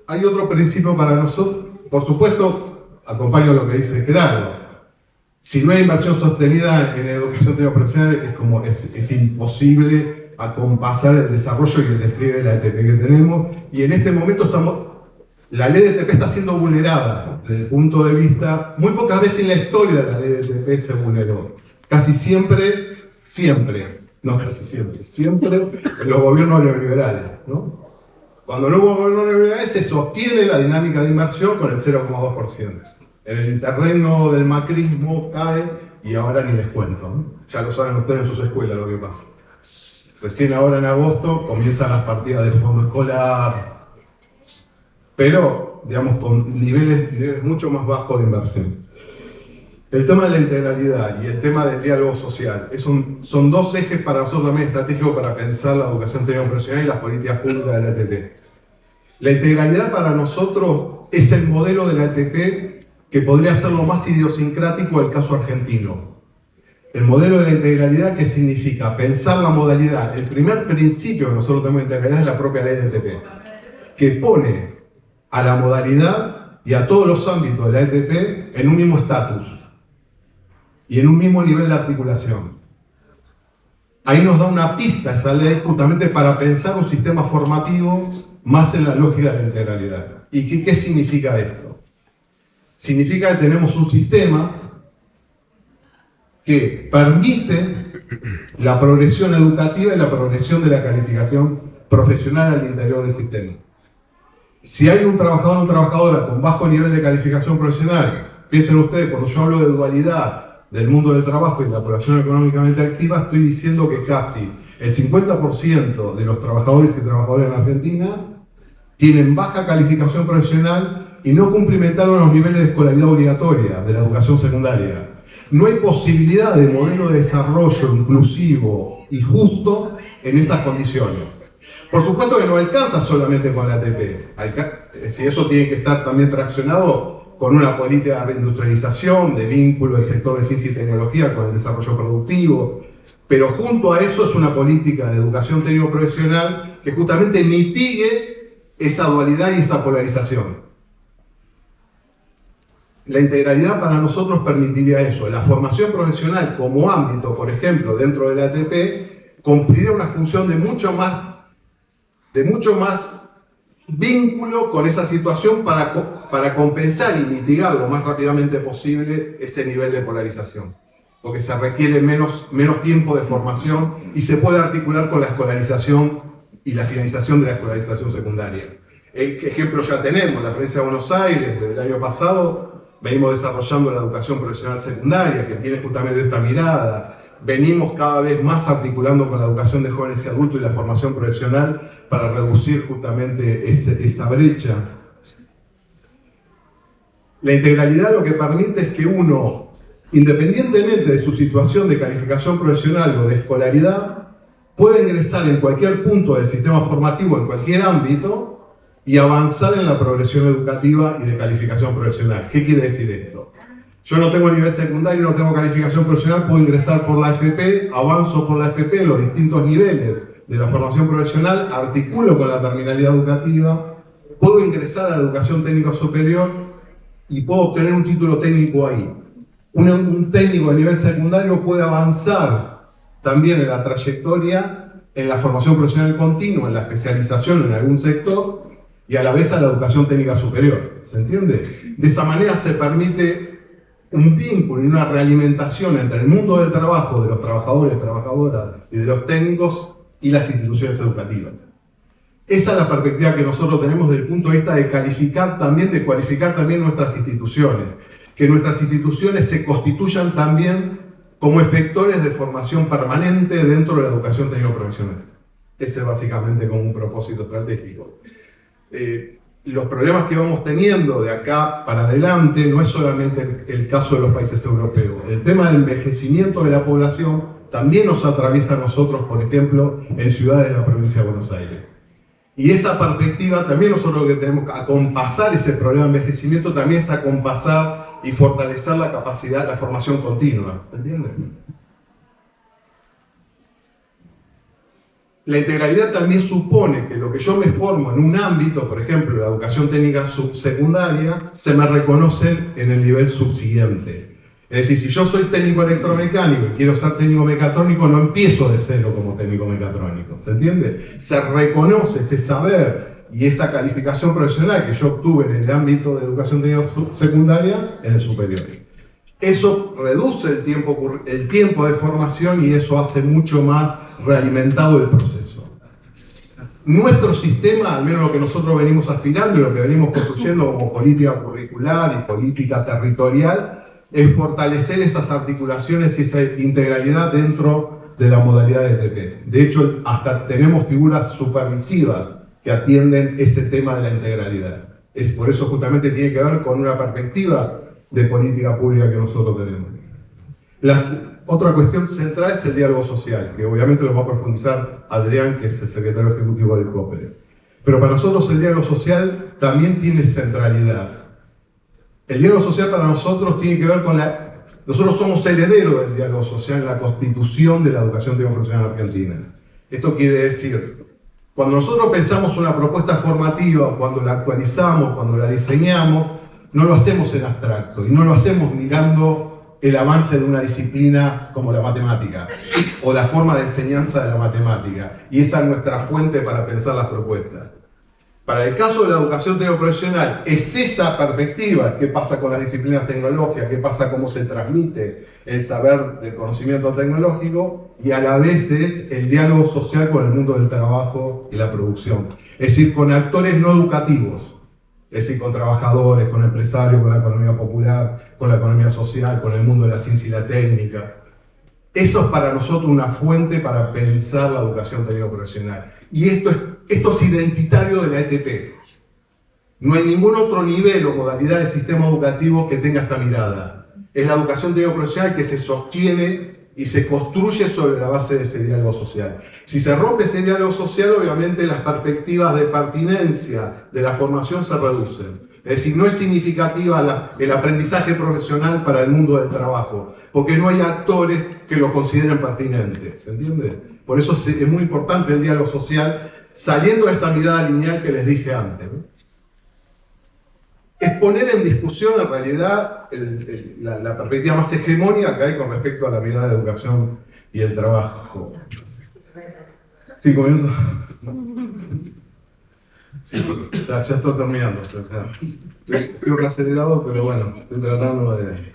Hay otro principio para nosotros, por supuesto, acompaño lo que dice Gerardo. Si no hay inversión sostenida en educación profesional, es imposible acompasar el desarrollo y el despliegue de la ETP que tenemos. Y en este momento la ley de ETP está siendo vulnerada desde el punto de vista, muy pocas veces en la historia de la ley de ETP se vulneró. Casi siempre en los gobiernos neoliberales, ¿no? Cuando no hubo gobiernos neoliberales se sostiene la dinámica de inversión con el 0,2%. En el terreno del macrismo cae y ahora ni les cuento, ¿no? Ya lo saben ustedes en sus escuelas lo que pasa. Recién ahora en agosto comienzan las partidas del fondo escolar, pero digamos con niveles mucho más bajos de inversión. El tema de la integralidad y el tema del diálogo social son dos ejes para nosotros también estratégicos para pensar la educación técnica profesional y las políticas públicas de la ETP. La integralidad para nosotros es el modelo de la ETP que podría ser lo más idiosincrático del caso argentino. El modelo de la integralidad, que significa pensar la modalidad. El primer principio que nosotros tenemos de integralidad es la propia ley de ETP, que pone a la modalidad y a todos los ámbitos de la ETP en un mismo estatus y en un mismo nivel de articulación. Ahí nos da una pista esa ley justamente para pensar un sistema formativo más en la lógica de la integralidad. ¿Y qué significa esto? Significa que tenemos un sistema que permite la progresión educativa y la progresión de la calificación profesional al interior del sistema. Si hay un trabajador o una trabajadora con bajo nivel de calificación profesional, piensen ustedes, cuando yo hablo de dualidad del mundo del trabajo y de la población económicamente activa, estoy diciendo que casi el 50% de los trabajadores y trabajadoras en Argentina tienen baja calificación profesional y no cumplimentaron los niveles de escolaridad obligatoria de la educación secundaria. No hay posibilidad de modelo de desarrollo inclusivo y justo en esas condiciones. Por supuesto que no alcanza solamente con la ATP. Si eso tiene que estar también traccionado con una política de reindustrialización, de vínculo del sector de ciencia y tecnología con el desarrollo productivo. Pero junto a eso es una política de educación técnico-profesional que justamente mitigue esa dualidad y esa polarización. La integralidad para nosotros permitiría eso. La formación profesional como ámbito, por ejemplo, dentro de la ATP, cumpliría una función de mucho más vínculo con esa situación para compensar y mitigar lo más rápidamente posible ese nivel de polarización. porque se requiere menos tiempo de formación y se puede articular con la escolarización y la finalización de la escolarización secundaria. Ejemplo ya tenemos, la provincia de Buenos Aires, desde el año pasado, venimos desarrollando la educación profesional secundaria, que tiene justamente esta mirada. Venimos cada vez más articulando con la educación de jóvenes y adultos y la formación profesional para reducir justamente esa brecha. La integralidad lo que permite es que uno, independientemente de su situación de calificación profesional o de escolaridad, pueda ingresar en cualquier punto del sistema formativo, en cualquier ámbito, y avanzar en la progresión educativa y de calificación profesional. ¿Qué quiere decir esto? Yo no tengo nivel secundario, no tengo calificación profesional, puedo ingresar por la FP, avanzo por la FP en los distintos niveles de la formación profesional, articulo con la terminalidad educativa, puedo ingresar a la educación técnica superior y puedo obtener un título técnico ahí. Un técnico de nivel secundario puede avanzar también en la trayectoria, en la formación profesional continua, en la especialización en algún sector y a la vez a la educación técnica superior. ¿Se entiende? De esa manera se permite un vínculo y una realimentación entre el mundo del trabajo, de los trabajadores, trabajadoras y de los técnicos y las instituciones educativas. Esa es la perspectiva que nosotros tenemos desde el punto de vista de cualificar también nuestras instituciones. Que nuestras instituciones se constituyan también como efectores de formación permanente dentro de la educación técnico-profesional. Ese es básicamente como un propósito estratégico. Los problemas que vamos teniendo de acá para adelante no es solamente el caso de los países europeos. El tema del envejecimiento de la población también nos atraviesa a nosotros, por ejemplo, en ciudades de la provincia de Buenos Aires. Y esa perspectiva también nosotros lo que tenemos que acompasar ese problema de envejecimiento también es acompasar y fortalecer la capacidad, la formación continua. ¿Se entiende? La integralidad también supone que lo que yo me formo en un ámbito, por ejemplo, la educación técnica subsecundaria, se me reconoce en el nivel subsiguiente. Es decir, si yo soy técnico electromecánico y quiero ser técnico mecatrónico, no empiezo de cero como técnico mecatrónico. ¿Se entiende? Se reconoce ese saber y esa calificación profesional que yo obtuve en el ámbito de educación técnica secundaria en el superior. Eso reduce el tiempo de formación y eso hace mucho más realimentado el proceso. Nuestro sistema, al menos lo que nosotros venimos aspirando y lo que venimos construyendo como política curricular y política territorial, es fortalecer esas articulaciones y esa integralidad dentro de la modalidad de ETP. De hecho, hasta tenemos figuras supervisivas que atienden ese tema de la integralidad. Por eso justamente tiene que ver con una perspectiva de política pública que nosotros tenemos. La otra cuestión central es el diálogo social, que obviamente lo va a profundizar Adrián, que es el secretario ejecutivo del COPERE. Pero para nosotros el diálogo social también tiene centralidad. El diálogo social para nosotros tiene que ver con nosotros somos herederos del diálogo social en la constitución de la educación técnico-profesional argentina. Esto quiere decir, cuando nosotros pensamos una propuesta formativa, cuando la actualizamos, cuando la diseñamos, no lo hacemos en abstracto y no lo hacemos mirando el avance de una disciplina como la matemática o la forma de enseñanza de la matemática. Y esa es nuestra fuente para pensar las propuestas. Para el caso de la educación técnico-profesional, es esa perspectiva, qué pasa con las disciplinas tecnológicas, qué pasa, cómo se transmite el saber del conocimiento tecnológico, y a la vez es el diálogo social con el mundo del trabajo y la producción. Es decir, con actores no educativos, es decir, con trabajadores, con empresarios, con la economía popular, con la economía social, con el mundo de la ciencia y la técnica. Eso es para nosotros una fuente para pensar la educación técnico-profesional. Y esto es identitario de la ETP. No hay ningún otro nivel o modalidad de sistema educativo que tenga esta mirada. Es la educación técnico-profesional que se sostiene y se construye sobre la base de ese diálogo social. Si se rompe ese diálogo social, obviamente las perspectivas de pertinencia de la formación se reducen. Es decir, no es significativa el aprendizaje profesional para el mundo del trabajo, porque no hay actores que lo consideren pertinente. ¿Se entiende? Por eso es muy importante el diálogo social, saliendo de esta mirada lineal que les dije antes, ¿no? Es poner en discusión en realidad la perspectiva más hegemónica que hay con respecto a la mirada de educación y el trabajo. 5 minutos. Sí, ya estoy terminando. Estoy acelerado, pero bueno, estoy tratando de...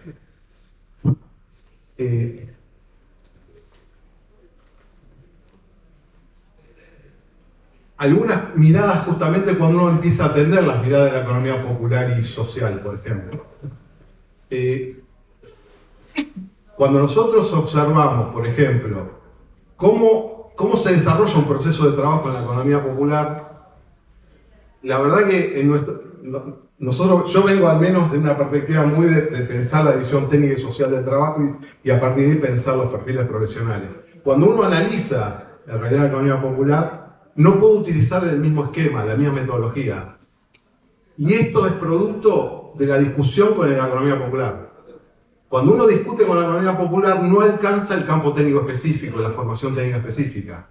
algunas miradas justamente cuando uno empieza a atender las miradas de la economía popular y social, por ejemplo. Cuando nosotros observamos, por ejemplo, cómo se desarrolla un proceso de trabajo en la economía popular, la verdad que yo vengo al menos de una perspectiva muy de pensar la división técnica y social del trabajo y a partir de ahí pensar los perfiles profesionales. Cuando uno analiza la realidad de la economía popular, no puede utilizar el mismo esquema, la misma metodología. Y esto es producto de la discusión con la economía popular. Cuando uno discute con la economía popular, no alcanza el campo técnico específico, la formación técnica específica.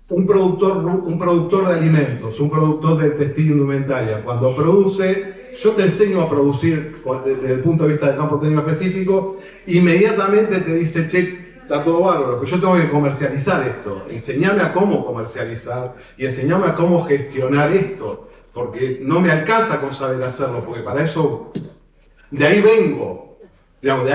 Un productor de alimentos, un productor de textil indumentaria, cuando produce, yo te enseño a producir desde el punto de vista del campo técnico específico, inmediatamente te dice, che, está todo bárbaro, pero yo tengo que comercializar esto. Enseñame a cómo comercializar y enseñame a cómo gestionar esto, porque no me alcanza con saber hacerlo, porque para eso, de ahí vengo. Digamos,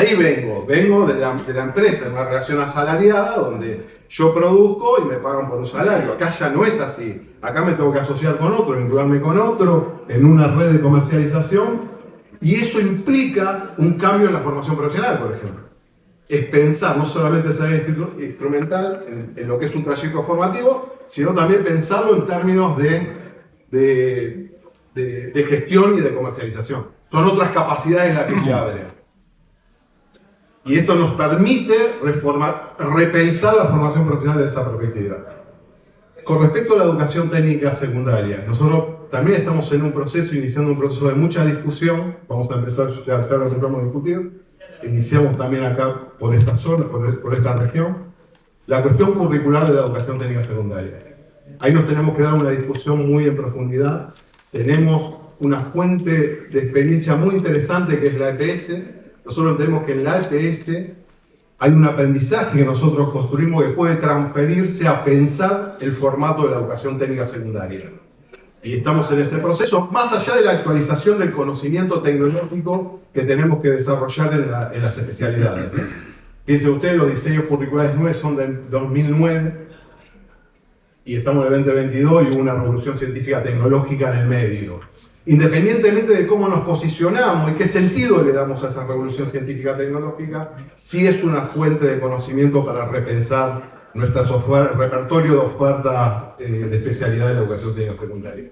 vengo de la empresa, en una relación asalariada donde yo produzco y me pagan por un salario. Acá ya no es así. Acá me tengo que asociar con otro, vincularme con otro, en una red de comercialización, y eso implica un cambio en la formación profesional, por ejemplo. Es pensar no solamente ser instrumental en lo que es un trayecto formativo, sino también pensarlo en términos de gestión y de comercialización. Son otras capacidades las que se abren. Y esto nos permite repensar la formación profesional de esa perspectiva. Con respecto a la educación técnica secundaria, nosotros también estamos en un proceso, iniciando un proceso de mucha discusión. Vamos a empezar, ya lo empezamos a discutir. Iniciamos también acá por esta zona, por esta región, la cuestión curricular de la educación técnica secundaria. Ahí nos tenemos que dar una discusión muy en profundidad. Tenemos una fuente de experiencia muy interesante que es la EPS. Nosotros entendemos que en la EPS hay un aprendizaje que nosotros construimos que puede transferirse a pensar el formato de la educación técnica secundaria. Y estamos en ese proceso, más allá de la actualización del conocimiento tecnológico que tenemos que desarrollar en las especialidades. Dice usted, los diseños curriculares nuevos son del 2009 y estamos en el 2022 y hubo una revolución científica tecnológica en el medio. Independientemente de cómo nos posicionamos y qué sentido le damos a esa revolución científica tecnológica, sí es una fuente de conocimiento para repensar nuestro repertorio de oferta de especialidad de la educación técnica secundaria.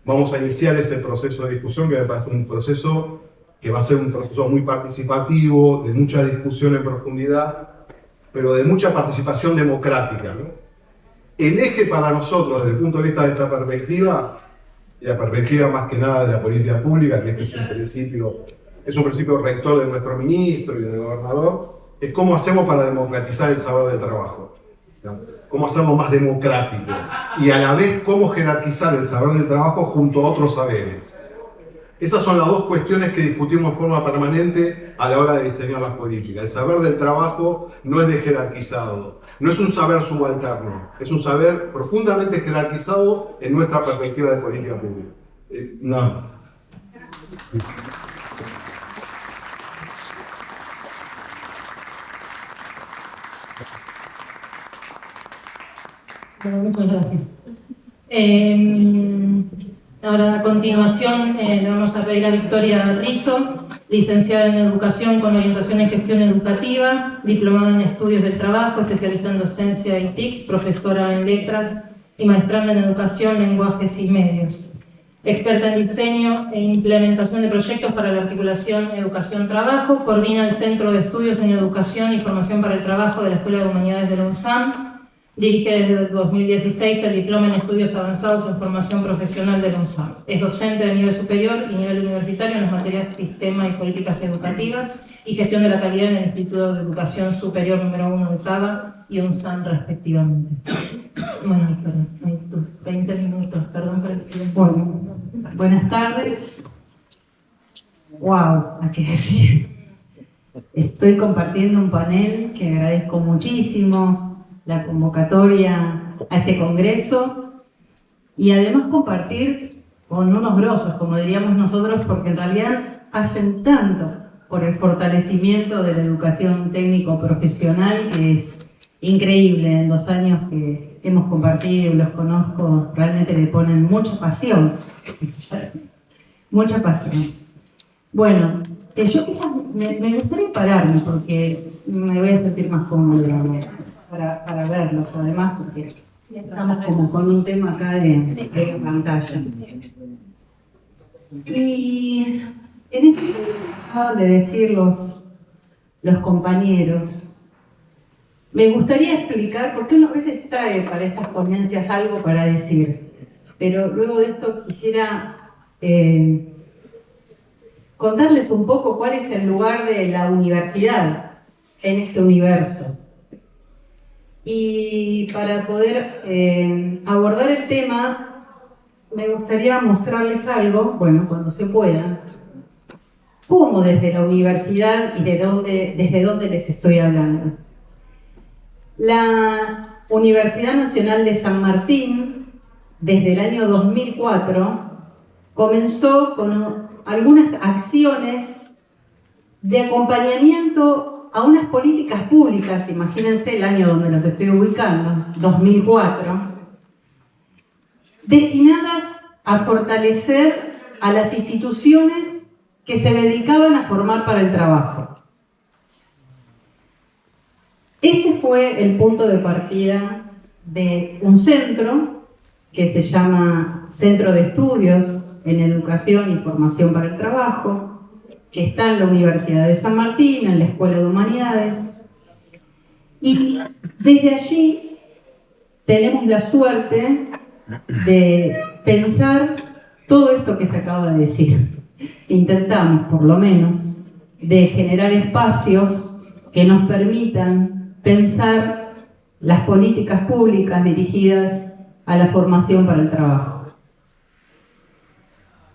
Vamos a iniciar ese proceso de discusión, que me parece un proceso que va a ser un proceso muy participativo, de mucha discusión en profundidad, pero de mucha participación democrática, ¿no? El eje para nosotros, desde el punto de vista de esta perspectiva, y la perspectiva más que nada de la política pública, que este es un principio rector de nuestro ministro y del gobernador, es cómo hacemos para democratizar el saber del trabajo. Cómo hacerlo más democrático y a la vez cómo jerarquizar el saber del trabajo junto a otros saberes. Esas son las dos cuestiones que discutimos en forma permanente a la hora de diseñar las políticas. El saber del trabajo no es jerarquizado, no es un saber subalterno, es un saber profundamente jerarquizado en nuestra perspectiva de política pública. Nada más. Bueno, muchas gracias. Ahora, a continuación, le vamos a pedir a Victoria Rizzo, licenciada en Educación con orientación en Gestión Educativa, diplomada en Estudios del Trabajo, especialista en Docencia y TICS, profesora en Letras y maestranda en Educación, Lenguajes y Medios. Experta en diseño e implementación de proyectos para la articulación Educación-Trabajo, coordina el Centro de Estudios en Educación y Formación para el Trabajo de la Escuela de Humanidades de la UNSAM. Dirige desde 2016 el Diploma en Estudios Avanzados en Formación Profesional de la UNSAM. Es docente de nivel superior y nivel universitario en las materias Sistema y Políticas Educativas y Gestión de la Calidad en el Instituto de Educación Superior número 1 de UTABA y UNSAM respectivamente. Bueno, Victoria, hay tus 20 minutos, perdón por el tiempo. Bueno, buenas tardes. ¡Wow! ¿A qué decir? Estoy compartiendo un panel que agradezco muchísimo, la convocatoria a este congreso y además compartir con unos grosos, como diríamos nosotros, porque en realidad hacen tanto por el fortalecimiento de la educación técnico-profesional, que es increíble. En los años que hemos compartido y los conozco, realmente le ponen mucha pasión. Mucha pasión. Bueno, yo quizás me gustaría pararme porque me voy a sentir más cómoda para verlos, además, porque estamos como con un tema acá de pantalla. Y en esto que acaban de decir los compañeros, me gustaría explicar por qué uno a veces trae para estas ponencias algo para decir, pero luego de esto quisiera contarles un poco cuál es el lugar de la universidad en este universo. Y para poder abordar el tema, me gustaría mostrarles algo, bueno, cuando se pueda, cómo desde la universidad y desde dónde les estoy hablando. La Universidad Nacional de San Martín, desde el año 2004, comenzó con algunas acciones de acompañamiento a unas políticas públicas, imagínense el año donde los estoy ubicando, 2004, destinadas a fortalecer a las instituciones que se dedicaban a formar para el trabajo. Ese fue el punto de partida de un centro que se llama Centro de Estudios en Educación y Formación para el Trabajo, que está en la Universidad de San Martín, en la Escuela de Humanidades, y desde allí tenemos la suerte de pensar todo esto que se acaba de decir. Intentamos, por lo menos, de generar espacios que nos permitan pensar las políticas públicas dirigidas a la formación para el trabajo.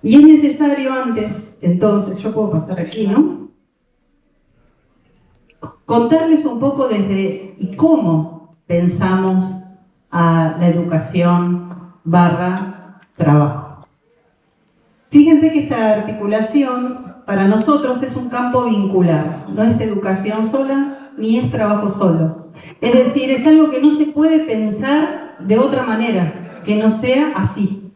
Y es necesario antes, entonces, yo puedo pasar aquí, ¿no? Contarles un poco desde y cómo pensamos a la educación / trabajo. Fíjense que esta articulación para nosotros es un campo vincular, no es educación sola ni es trabajo solo. Es decir, es algo que no se puede pensar de otra manera, que no sea así.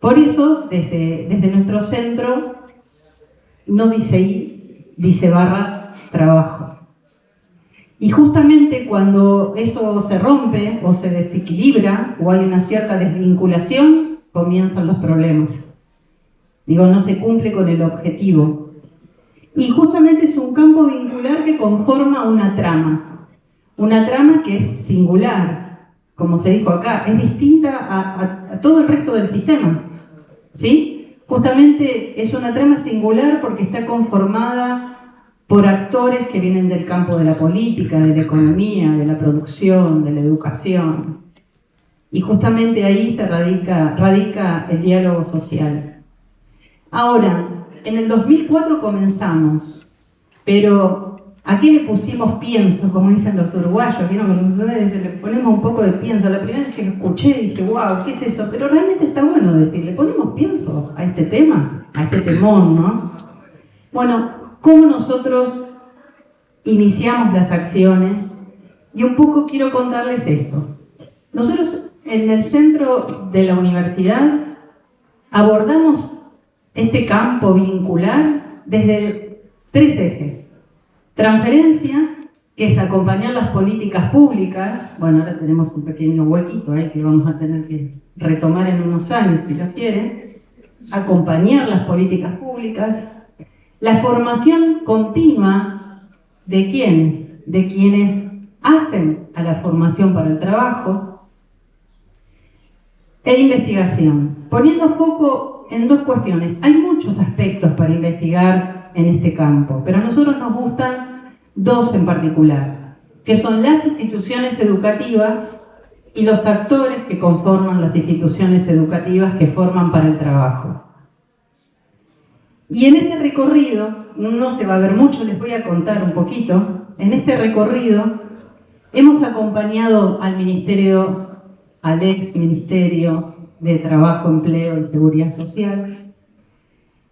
Por eso, desde nuestro centro, no dice I, dice / trabajo. Y justamente cuando eso se rompe o se desequilibra o hay una cierta desvinculación, comienzan los problemas. Digo, no se cumple con el objetivo. Y justamente es un campo vincular que conforma una trama que es singular, como se dijo acá, es distinta a todo el resto del sistema. ¿Sí? Justamente es una trama singular porque está conformada por actores que vienen del campo de la política, de la economía, de la producción, de la educación. Y justamente ahí se radica el diálogo social. Ahora, en el 2004 comenzamos, pero ¿a qué le pusimos pienso? Como dicen los uruguayos, ¿vieron? Que los uruguayos le ponemos un poco de pienso. La primera vez que lo escuché dije, wow, ¿qué es eso? Pero realmente está bueno decir, ¿le ponemos pienso a este tema? A este temón, ¿no? Bueno, ¿cómo nosotros iniciamos las acciones? Y un poco quiero contarles esto. Nosotros en el centro de la universidad abordamos este campo vincular desde 3 ejes. Transferencia, que es acompañar las políticas públicas. Bueno, ahora tenemos un pequeño huequito ahí que vamos a tener que retomar en unos años si lo quieren. Acompañar las políticas públicas. La formación continua de ¿quiénes? De quienes hacen a la formación para el trabajo. E investigación, poniendo foco en 2 cuestiones. Hay muchos aspectos para investigar en este campo, pero a nosotros nos gustan 2 en particular, que son las instituciones educativas y los actores que conforman las instituciones educativas que forman para el trabajo. Y en este recorrido, no se va a ver mucho, les voy a contar un poquito. En este recorrido hemos acompañado al ministerio, al ex Ministerio de Trabajo, Empleo y Seguridad Social,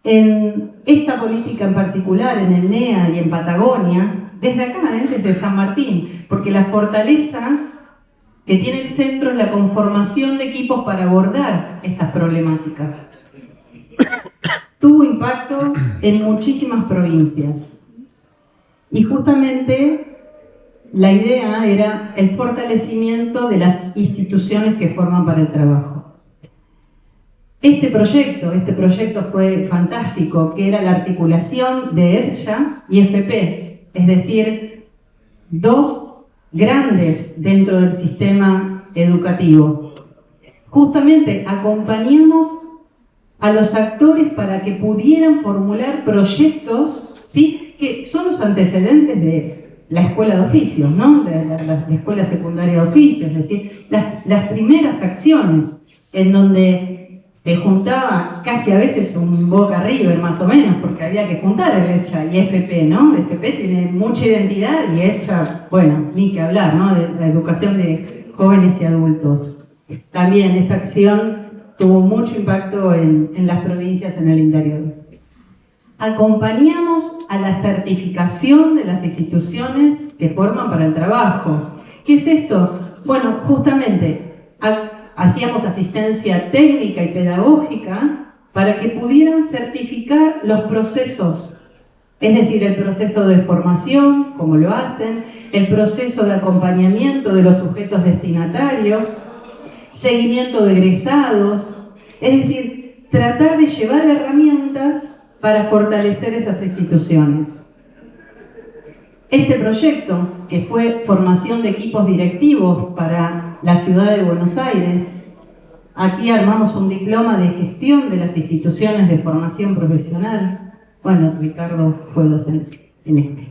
en esta política en particular, en el NEA y en Patagonia, desde acá, desde San Martín, porque la fortaleza que tiene el centro es la conformación de equipos para abordar estas problemáticas. Tuvo impacto en muchísimas provincias y justamente la idea era el fortalecimiento de las instituciones que forman para el trabajo. Este proyecto fue fantástico, que era la articulación de EDSA y FP, es decir, dos grandes dentro del sistema educativo. Justamente acompañamos a los actores para que pudieran formular proyectos, ¿sí?, que son los antecedentes de la escuela de oficios, ¿no? La escuela secundaria de oficios, es decir, las primeras acciones en donde se juntaba casi a veces un Boca River más o menos, porque había que juntar el ESA y FP, ¿no? FP tiene mucha identidad y ESA, bueno, ni que hablar, ¿no? De la educación de jóvenes y adultos. También esta acción tuvo mucho impacto en las provincias en el interior. Acompañamos a la certificación de las instituciones que forman para el trabajo. ¿Qué es esto? Bueno, justamente hacíamos asistencia técnica y pedagógica para que pudieran certificar los procesos, es decir, el proceso de formación, como lo hacen, el proceso de acompañamiento de los sujetos destinatarios, seguimiento de egresados, es decir, tratar de llevar herramientas para fortalecer esas instituciones. Este proyecto, que fue formación de equipos directivos para la ciudad de Buenos Aires, aquí armamos un diploma de gestión de las instituciones de formación profesional. Bueno, Ricardo fue docente en este.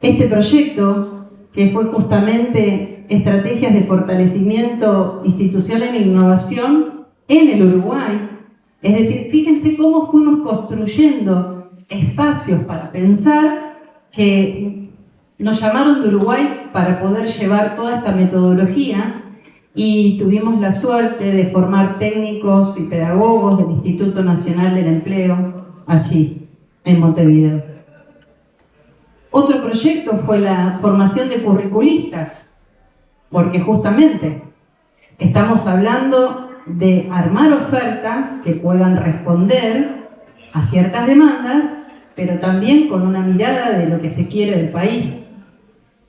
Este proyecto, que fue justamente estrategias de fortalecimiento institucional e innovación en el Uruguay, es decir, fíjense cómo fuimos construyendo espacios para pensar, que nos llamaron de Uruguay para poder llevar toda esta metodología y tuvimos la suerte de formar técnicos y pedagogos del Instituto Nacional del Empleo allí, en Montevideo. Otro proyecto fue la formación de curriculistas, porque justamente estamos hablando de armar ofertas que puedan responder a ciertas demandas, pero también con una mirada de lo que se quiere del país.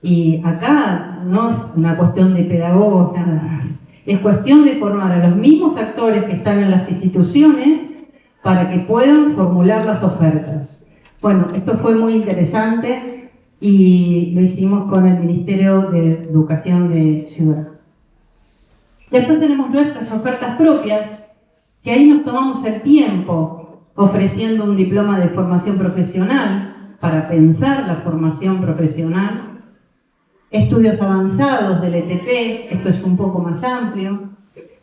Y acá no es una cuestión de pedagogos nada más, es cuestión de formar a los mismos actores que están en las instituciones para que puedan formular las ofertas. Bueno, esto fue muy interesante y lo hicimos con el Ministerio de Educación de Ciudad. Después tenemos nuestras ofertas propias, que ahí nos tomamos el tiempo ofreciendo un diploma de formación profesional para pensar la formación profesional, estudios avanzados del ETP, esto es un poco más amplio,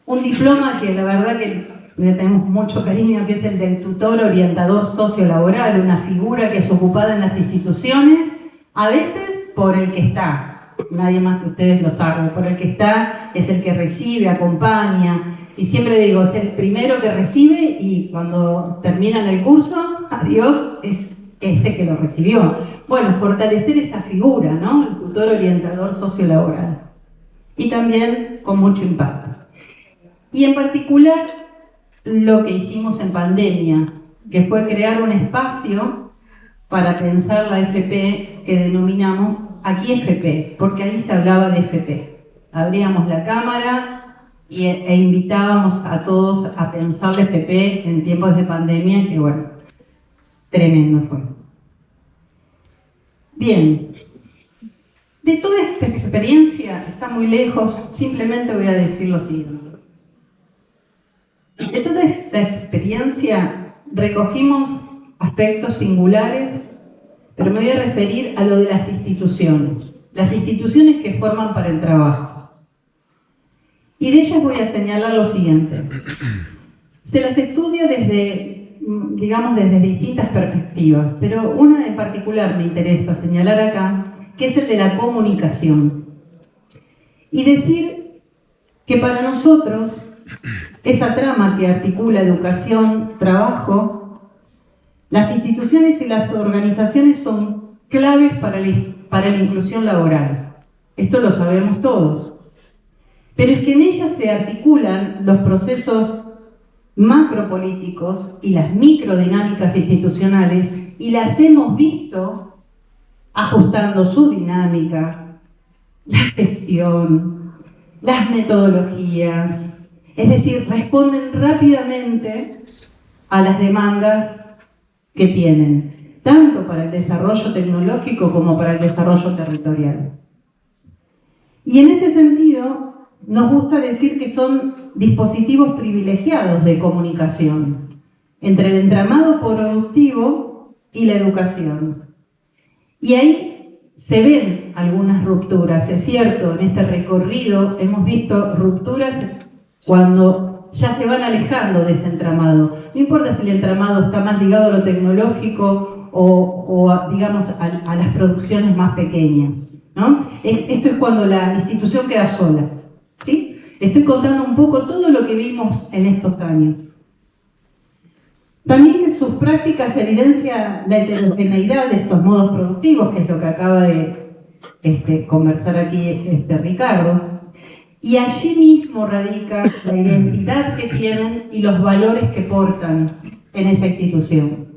un diploma que la verdad que le tenemos mucho cariño, que es el del tutor orientador sociolaboral, una figura que es ocupada en las instituciones, a veces por el que está, nadie más que ustedes lo saben, por el que está es el que recibe, acompaña, y siempre digo, es el primero que recibe y cuando terminan el curso, adiós, es ese que lo recibió. Bueno, fortalecer esa figura, ¿no? El tutor orientador sociolaboral. Y también con mucho impacto. Y en particular, lo que hicimos en pandemia, que fue crear un espacio para pensar la FP que denominamos aquí FP, porque ahí se hablaba de FP. Abríamos la cámara e invitábamos a todos a pensar la FP en tiempos de pandemia, que bueno, tremendo fue. Bien, de toda esta experiencia, está muy lejos, simplemente voy a decir lo siguiente. De toda esta experiencia recogimos aspectos singulares, pero me voy a referir a lo de las instituciones que forman para el trabajo. Y de ellas voy a señalar lo siguiente. Se las estudia desde, digamos, desde distintas perspectivas, pero una en particular me interesa señalar acá, que es el de la comunicación. Y decir que para nosotros esa trama que articula educación, trabajo, las instituciones y las organizaciones son claves para la inclusión laboral. Esto lo sabemos todos. Pero es que en ellas se articulan los procesos macropolíticos y las microdinámicas institucionales, y las hemos visto ajustando su dinámica, la gestión, las metodologías, es decir, responden rápidamente a las demandas que tienen, tanto para el desarrollo tecnológico como para el desarrollo territorial. Y en este sentido, nos gusta decir que son dispositivos privilegiados de comunicación entre el entramado productivo y la educación. Y ahí se ven algunas rupturas, es cierto, en este recorrido hemos visto rupturas cuando ya se van alejando de ese entramado. No importa si el entramado está más ligado a lo tecnológico o digamos, a las producciones más pequeñas, ¿no? Esto es cuando la institución queda sola, ¿sí? Estoy contando un poco todo lo que vimos en estos años. También en sus prácticas se evidencia la heterogeneidad de estos modos productivos, que es lo que acaba de conversar aquí Ricardo. Y allí mismo radica la identidad que tienen y los valores que portan en esa institución.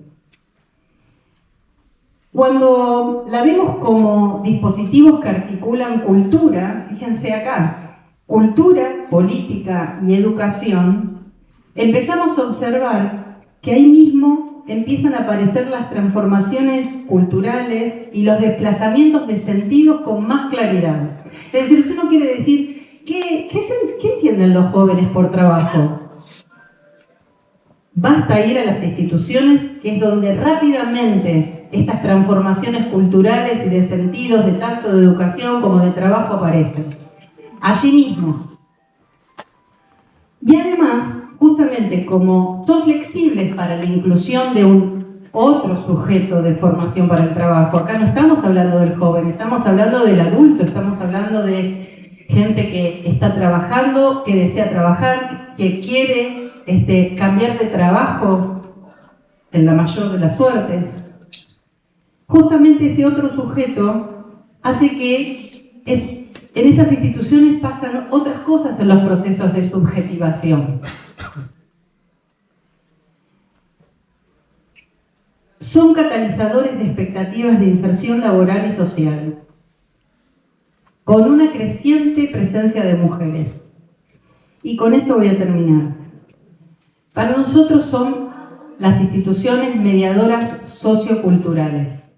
Cuando la vemos como dispositivos que articulan cultura, fíjense acá, cultura, política y educación, empezamos a observar que ahí mismo empiezan a aparecer las transformaciones culturales y los desplazamientos de sentidos con más claridad. Es decir, uno quiere decir, ¿qué entienden los jóvenes por trabajo? Basta ir a las instituciones, que es donde rápidamente estas transformaciones culturales y de sentidos, de tanto de educación como de trabajo, aparecen. Allí mismo. Y además, justamente como son flexibles para la inclusión de un otro sujeto de formación para el trabajo, acá no estamos hablando del joven, estamos hablando del adulto, estamos hablando de gente que está trabajando, que desea trabajar, que quiere cambiar de trabajo en la mayor de las suertes. Justamente ese otro sujeto hace que en estas instituciones pasan otras cosas en los procesos de subjetivación. Son catalizadores de expectativas de inserción laboral y social, con una creciente presencia de mujeres. Y con esto voy a terminar. Para nosotros son las instituciones mediadoras socioculturales.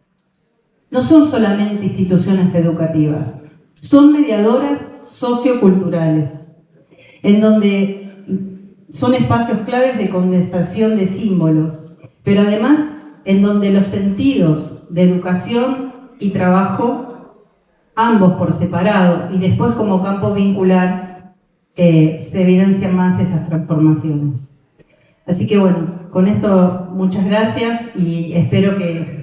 No son solamente instituciones educativas, son mediadoras socioculturales, en donde son espacios claves de condensación de símbolos, pero además en donde los sentidos de educación y trabajo, ambos por separado y después como campo vincular, se evidencian más esas transformaciones. Así que bueno, con esto muchas gracias y espero que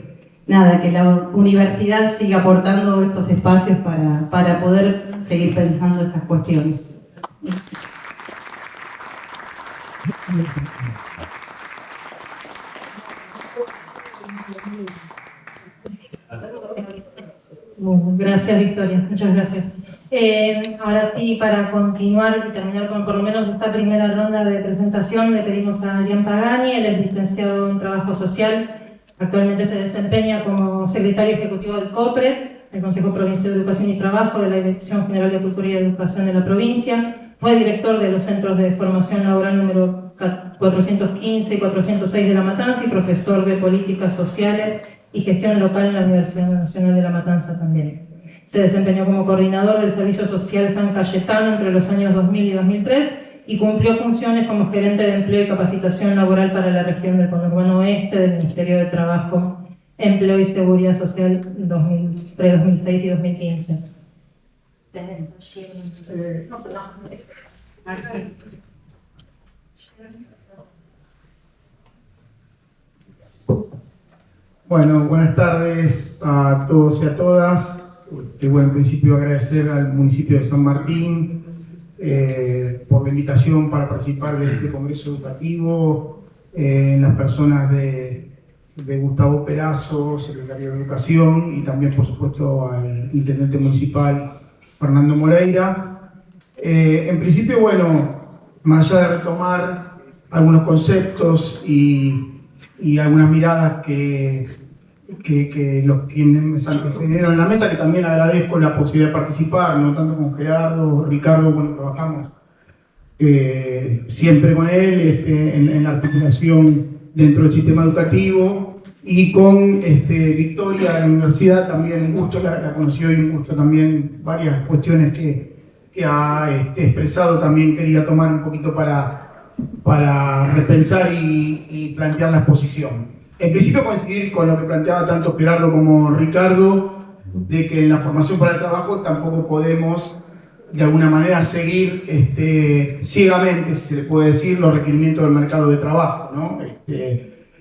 la universidad siga aportando estos espacios para poder seguir pensando estas cuestiones. Gracias, Victoria. Muchas gracias. Ahora sí, para continuar y terminar con por lo menos esta primera ronda de presentación, le pedimos a Adrián Pagani, él es licenciado en Trabajo Social, actualmente se desempeña como secretario ejecutivo del COPRED, el Consejo Provincial de Educación y Trabajo de la Dirección General de Cultura y Educación de la provincia, fue director de los Centros de Formación Laboral número 415 y 406 de La Matanza y profesor de Políticas Sociales y Gestión Local en la Universidad Nacional de La Matanza también. Se desempeñó como coordinador del Servicio Social San Cayetano entre los años 2000 y 2003 y cumplió funciones como gerente de empleo y capacitación laboral para la región del conurbano oeste del Ministerio de Trabajo, Empleo y Seguridad Social entre 2006 y 2015. Bueno, buenas tardes a todos y a todas. Bueno, en principio agradecer al municipio de San Martín por la invitación para participar de este congreso educativo, en las personas de Gustavo Perazo, secretario de Educación, y también, por supuesto, al intendente municipal, Fernando Moreira. En principio, bueno, más allá de retomar algunos conceptos y algunas miradas que los quienes se dieron en la mesa, que también agradezco la posibilidad de participar, no tanto con Gerardo, Ricardo, bueno, trabajamos siempre con él en la articulación dentro del sistema educativo, y con Victoria de la universidad también un gusto, la conocí hoy, un gusto también, varias cuestiones que ha expresado, también quería tomar un poquito para repensar y plantear la exposición. En principio coincidir con lo que planteaba tanto Gerardo como Ricardo, de que en la formación para el trabajo tampoco podemos de alguna manera seguir ciegamente, si se le puede decir, los requerimientos del mercado de trabajo, ¿no?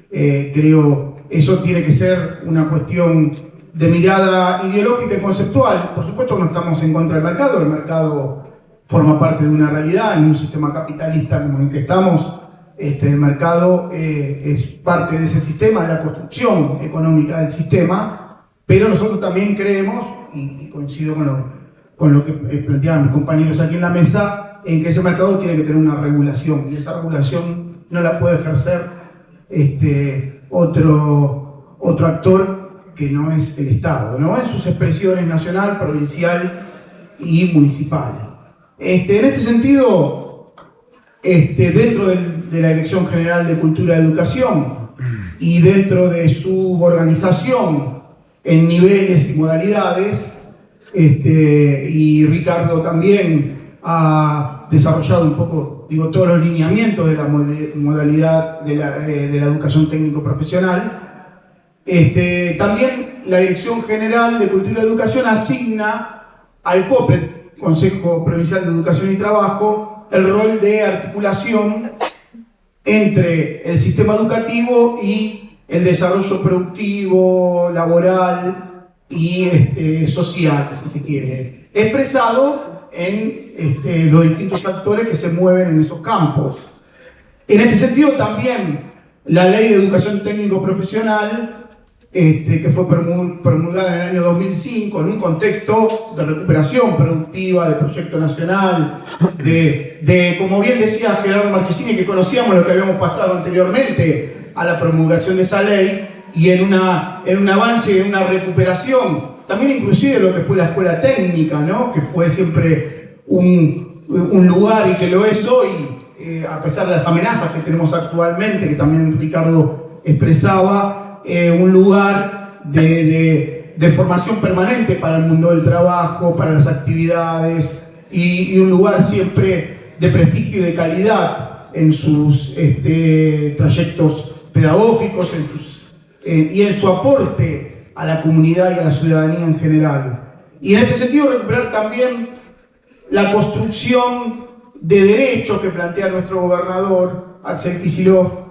Creo eso tiene que ser una cuestión de mirada ideológica y conceptual. Por supuesto no estamos en contra del mercado, el mercado forma parte de una realidad en un sistema capitalista como en el que estamos. El mercado es parte de ese sistema, de la construcción económica del sistema, pero nosotros también creemos, y coincido con lo que planteaban mis compañeros aquí en la mesa, en que ese mercado tiene que tener una regulación, y esa regulación no la puede ejercer otro actor que no es el Estado, ¿no? En sus expresiones nacional, provincial y municipal. En este sentido, dentro de la Dirección General de Cultura y Educación y dentro de su organización en niveles y modalidades, y Ricardo también ha desarrollado un poco, todos los lineamientos de la modalidad de la educación técnico-profesional. También la Dirección General de Cultura y Educación asigna al COPET, Consejo Provincial de Educación y Trabajo, el rol de articulación entre el sistema educativo y el desarrollo productivo, laboral y social, si se quiere, expresado en los distintos actores que se mueven en esos campos. En este sentido también la Ley de Educación Técnico-Profesional, que fue promulgada en el año 2005 en un contexto de recuperación productiva, de proyecto nacional, como bien decía Gerardo Marchesini, que conocíamos lo que habíamos pasado anteriormente a la promulgación de esa ley, y en un avance y en una recuperación, también inclusive lo que fue la escuela técnica, ¿no? Que fue siempre un lugar, y que lo es hoy, a pesar de las amenazas que tenemos actualmente, que también Ricardo expresaba, un lugar de formación permanente para el mundo del trabajo, para las actividades, y un lugar siempre de prestigio y de calidad en sus trayectos pedagógicos y en su aporte a la comunidad y a la ciudadanía en general. Y en este sentido recuperar también la construcción de derechos que plantea nuestro gobernador, Axel Kicillof,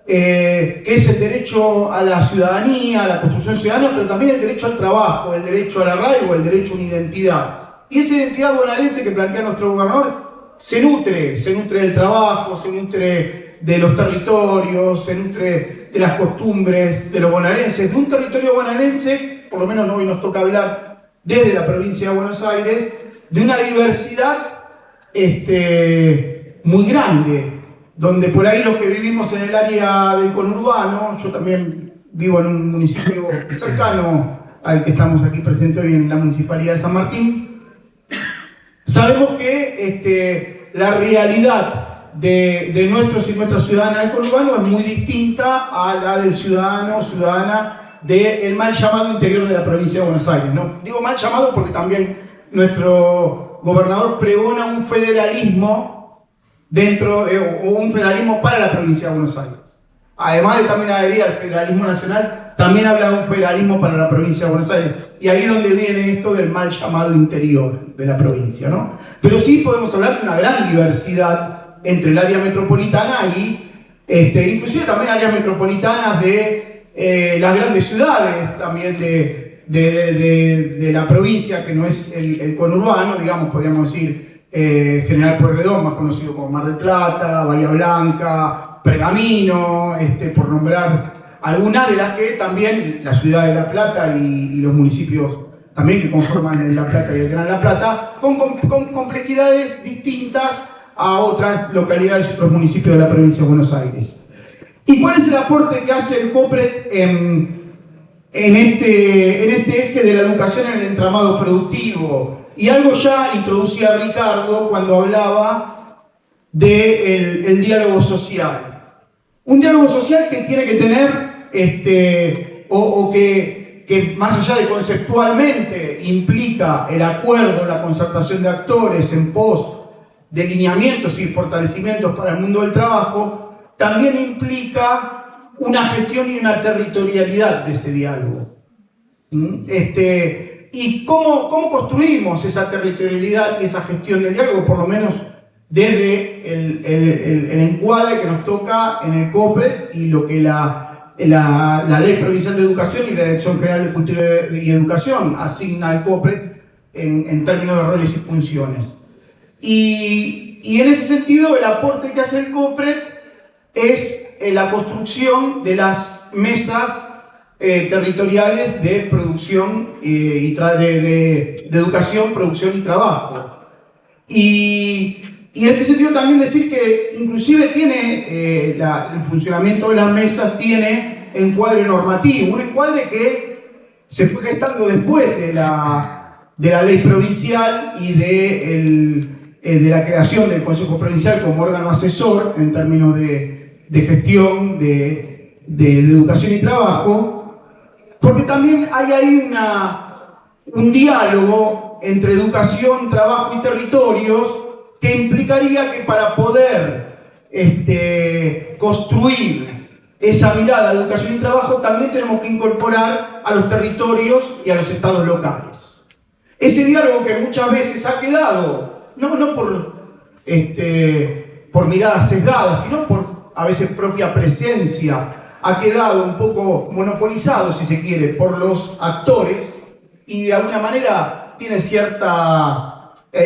que es el derecho a la ciudadanía, a la construcción ciudadana, pero también el derecho al trabajo, el derecho al arraigo, el derecho a una identidad. Y esa identidad bonaerense que plantea nuestro gobernador se nutre del trabajo, se nutre de los territorios, se nutre de las costumbres de los bonaerenses, de un territorio bonaerense, por lo menos hoy nos toca hablar desde la provincia de Buenos Aires, de una diversidad muy grande, donde por ahí los que vivimos en el área del conurbano, yo también vivo en un municipio cercano al que estamos aquí presentes hoy en la Municipalidad de San Martín, sabemos que la realidad de nuestros y nuestras ciudadanas del conurbano es muy distinta a la del ciudadano o ciudadana del mal llamado interior de la provincia de Buenos Aires, ¿no? Digo mal llamado porque también nuestro gobernador pregona un federalismo o un federalismo para la provincia de Buenos Aires. Además de también adherir al federalismo nacional, también habla de un federalismo para la provincia de Buenos Aires. Y ahí es donde viene esto del mal llamado interior de la provincia, ¿no? Pero sí podemos hablar de una gran diversidad entre el área metropolitana y inclusive también áreas metropolitanas de las grandes ciudades, también de la provincia, que no es el conurbano, digamos, podríamos decir, General Pueyrredón, más conocido como Mar del Plata, Bahía Blanca, Pergamino, por nombrar algunas de las que también la ciudad de La Plata y los municipios también que conforman La Plata y el Gran La Plata, con complejidades distintas a otras localidades y otros municipios de la provincia de Buenos Aires. ¿Y cuál es el aporte que hace el COPRED en este eje de la educación en el entramado productivo? Y algo ya introducía Ricardo cuando hablaba del diálogo social. Un diálogo social que tiene que tener, que más allá de conceptualmente implica el acuerdo, la concertación de actores en pos de lineamientos y fortalecimientos para el mundo del trabajo, también implica una gestión y una territorialidad de ese diálogo. ¿Y cómo construimos esa territorialidad y esa gestión del diálogo? Por lo menos desde el encuadre que nos toca en el COPRED y lo que la Ley Provincial de Educación y la Dirección General de Cultura y Educación asigna al COPRED en términos de roles y funciones. Y en ese sentido, el aporte que hace el COPRED es la construcción de las mesas territoriales de producción de educación, producción y trabajo. Y en este sentido también decir que inclusive tiene el funcionamiento de las mesas tiene encuadre normativo, un encuadre que se fue gestando después de la ley provincial y de la creación del Consejo Provincial como órgano asesor en términos de gestión de educación y trabajo, porque también hay ahí un diálogo entre educación, trabajo y territorios que implicaría que para poder construir esa mirada de educación y trabajo también tenemos que incorporar a los territorios y a los estados locales. Ese diálogo que muchas veces ha quedado, no por miradas sesgadas, sino por a veces propia presencia, ha quedado un poco monopolizado, si se quiere, por los actores y de alguna manera tiene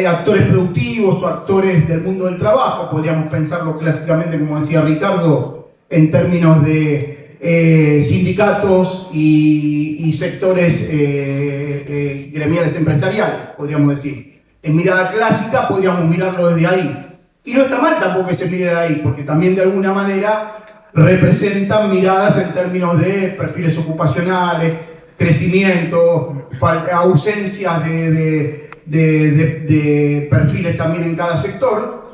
actores productivos o actores del mundo del trabajo, podríamos pensarlo clásicamente, como decía Ricardo, en términos de sindicatos y sectores gremiales empresariales, podríamos decir. En mirada clásica podríamos mirarlo desde ahí. Y no está mal tampoco que se mire de ahí, porque también de alguna manera representan miradas en términos de perfiles ocupacionales, crecimiento, ausencias de perfiles también en cada sector.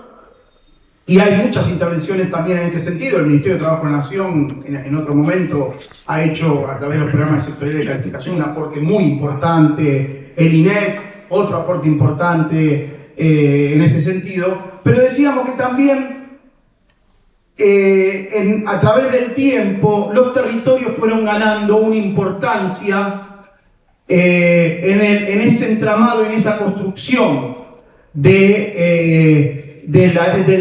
Y hay muchas intervenciones también en este sentido. El Ministerio de Trabajo de la Nación en otro momento ha hecho a través de los programas sectoriales de calificación un aporte muy importante. El INEC, otro aporte importante en este sentido. Pero decíamos que también a través del tiempo los territorios fueron ganando una importancia en ese entramado, en esa construcción del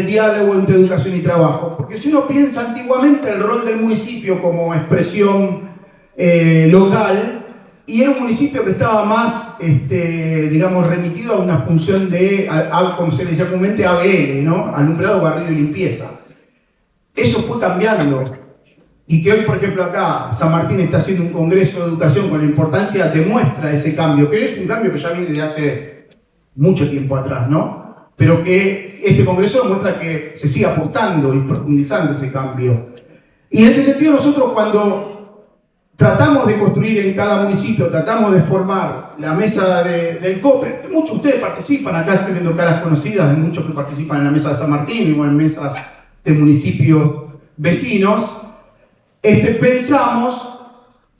diálogo entre educación y trabajo. Porque si uno piensa antiguamente el rol del municipio como expresión local, y era un municipio que estaba más, digamos, remitido a una función de, como se le decía comúnmente, ABL, ¿no? Alumbrado, barrido y limpieza. Eso fue cambiando. Y que hoy, por ejemplo, acá San Martín está haciendo un congreso de educación con la importancia, demuestra ese cambio, que es un cambio que ya viene de hace mucho tiempo atrás, ¿no? Pero que este congreso demuestra que se sigue apostando y profundizando ese cambio. Y en este sentido nosotros cuando tratamos de construir en cada municipio, tratamos de formar la mesa del COPRED, que muchos de ustedes participan, acá estoy viendo caras conocidas de muchos que participan en la mesa de San Martín o en mesas de municipios vecinos. Pensamos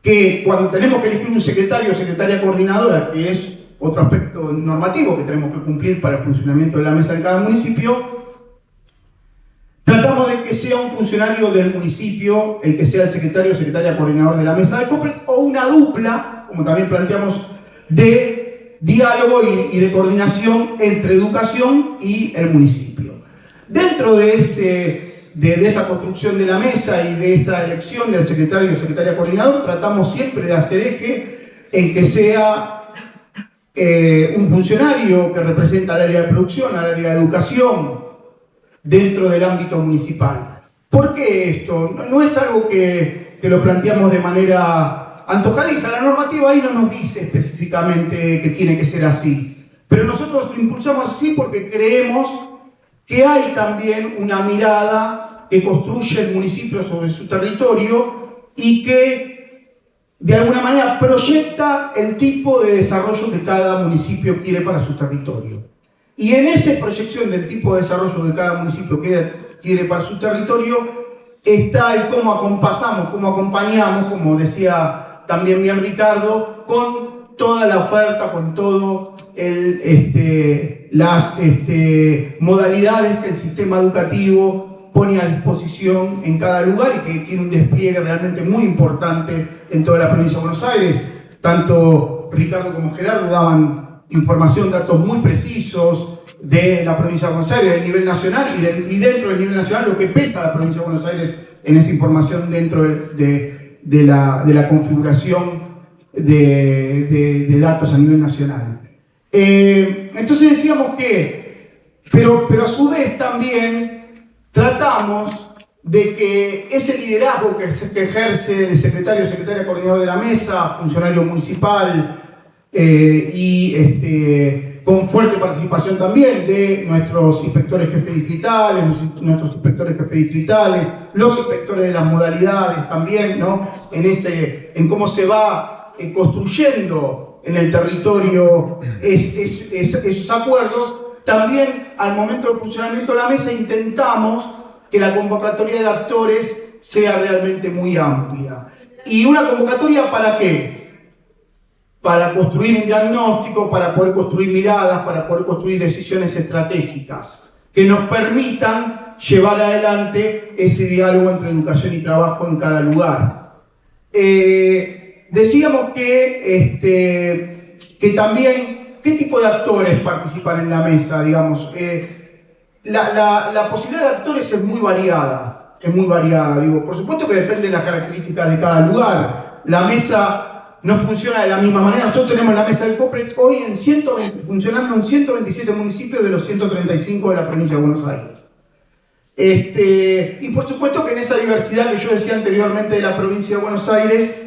que cuando tenemos que elegir un secretario o secretaria coordinadora, que es otro aspecto normativo que tenemos que cumplir para el funcionamiento de la mesa en cada municipio, tratamos de que sea un funcionario del municipio el que sea el secretario o secretaria coordinador de la mesa del COPRED, o una dupla, como también planteamos, de diálogo y de coordinación entre educación y el municipio. Dentro de esa construcción de la mesa y de esa elección del secretario o secretaria coordinador, tratamos siempre de hacer eje en que sea un funcionario que representa al área de producción, al área de educación, dentro del ámbito municipal. ¿Por qué esto? No es algo que lo planteamos de manera antojadiza. La normativa ahí no nos dice específicamente que tiene que ser así. Pero nosotros lo impulsamos así porque creemos que hay también una mirada que construye el municipio sobre su territorio y que de alguna manera proyecta el tipo de desarrollo que cada municipio quiere para su territorio. Y en esa proyección del tipo de desarrollo que cada municipio quiere para su territorio está el cómo acompasamos, cómo acompañamos, como decía también bien Ricardo, con toda la oferta, con todo las modalidades que el sistema educativo pone a disposición en cada lugar y que tiene un despliegue realmente muy importante en toda la provincia de Buenos Aires. Tanto Ricardo como Gerardo daban información, datos muy precisos de la provincia de Buenos Aires, del nivel nacional y dentro del nivel nacional lo que pesa la provincia de Buenos Aires en esa información dentro de la configuración de datos a nivel nacional. Entonces decíamos que, pero a su vez también tratamos de que ese liderazgo que ejerce el secretario o secretaria coordinador de la mesa, funcionario municipal, con fuerte participación también de nuestros inspectores jefes distritales, nuestros inspectores jefes distritales, los inspectores de las modalidades también, ¿no? En cómo se va construyendo en el territorio esos acuerdos. También al momento del funcionamiento de la mesa intentamos que la convocatoria de actores sea realmente muy amplia. ¿Y una convocatoria para qué? Para construir un diagnóstico, para poder construir miradas, para poder construir decisiones estratégicas que nos permitan llevar adelante ese diálogo entre educación y trabajo en cada lugar. Decíamos que también, ¿qué tipo de actores participan en la mesa? Digamos, la posibilidad de actores es muy variada, digo, por supuesto que depende de las características de cada lugar. La mesa no funciona de la misma manera. Nosotros tenemos la mesa del COPRED hoy funcionando en 127 municipios de los 135 de la provincia de Buenos Aires. Y por supuesto que en esa diversidad que yo decía anteriormente de la provincia de Buenos Aires,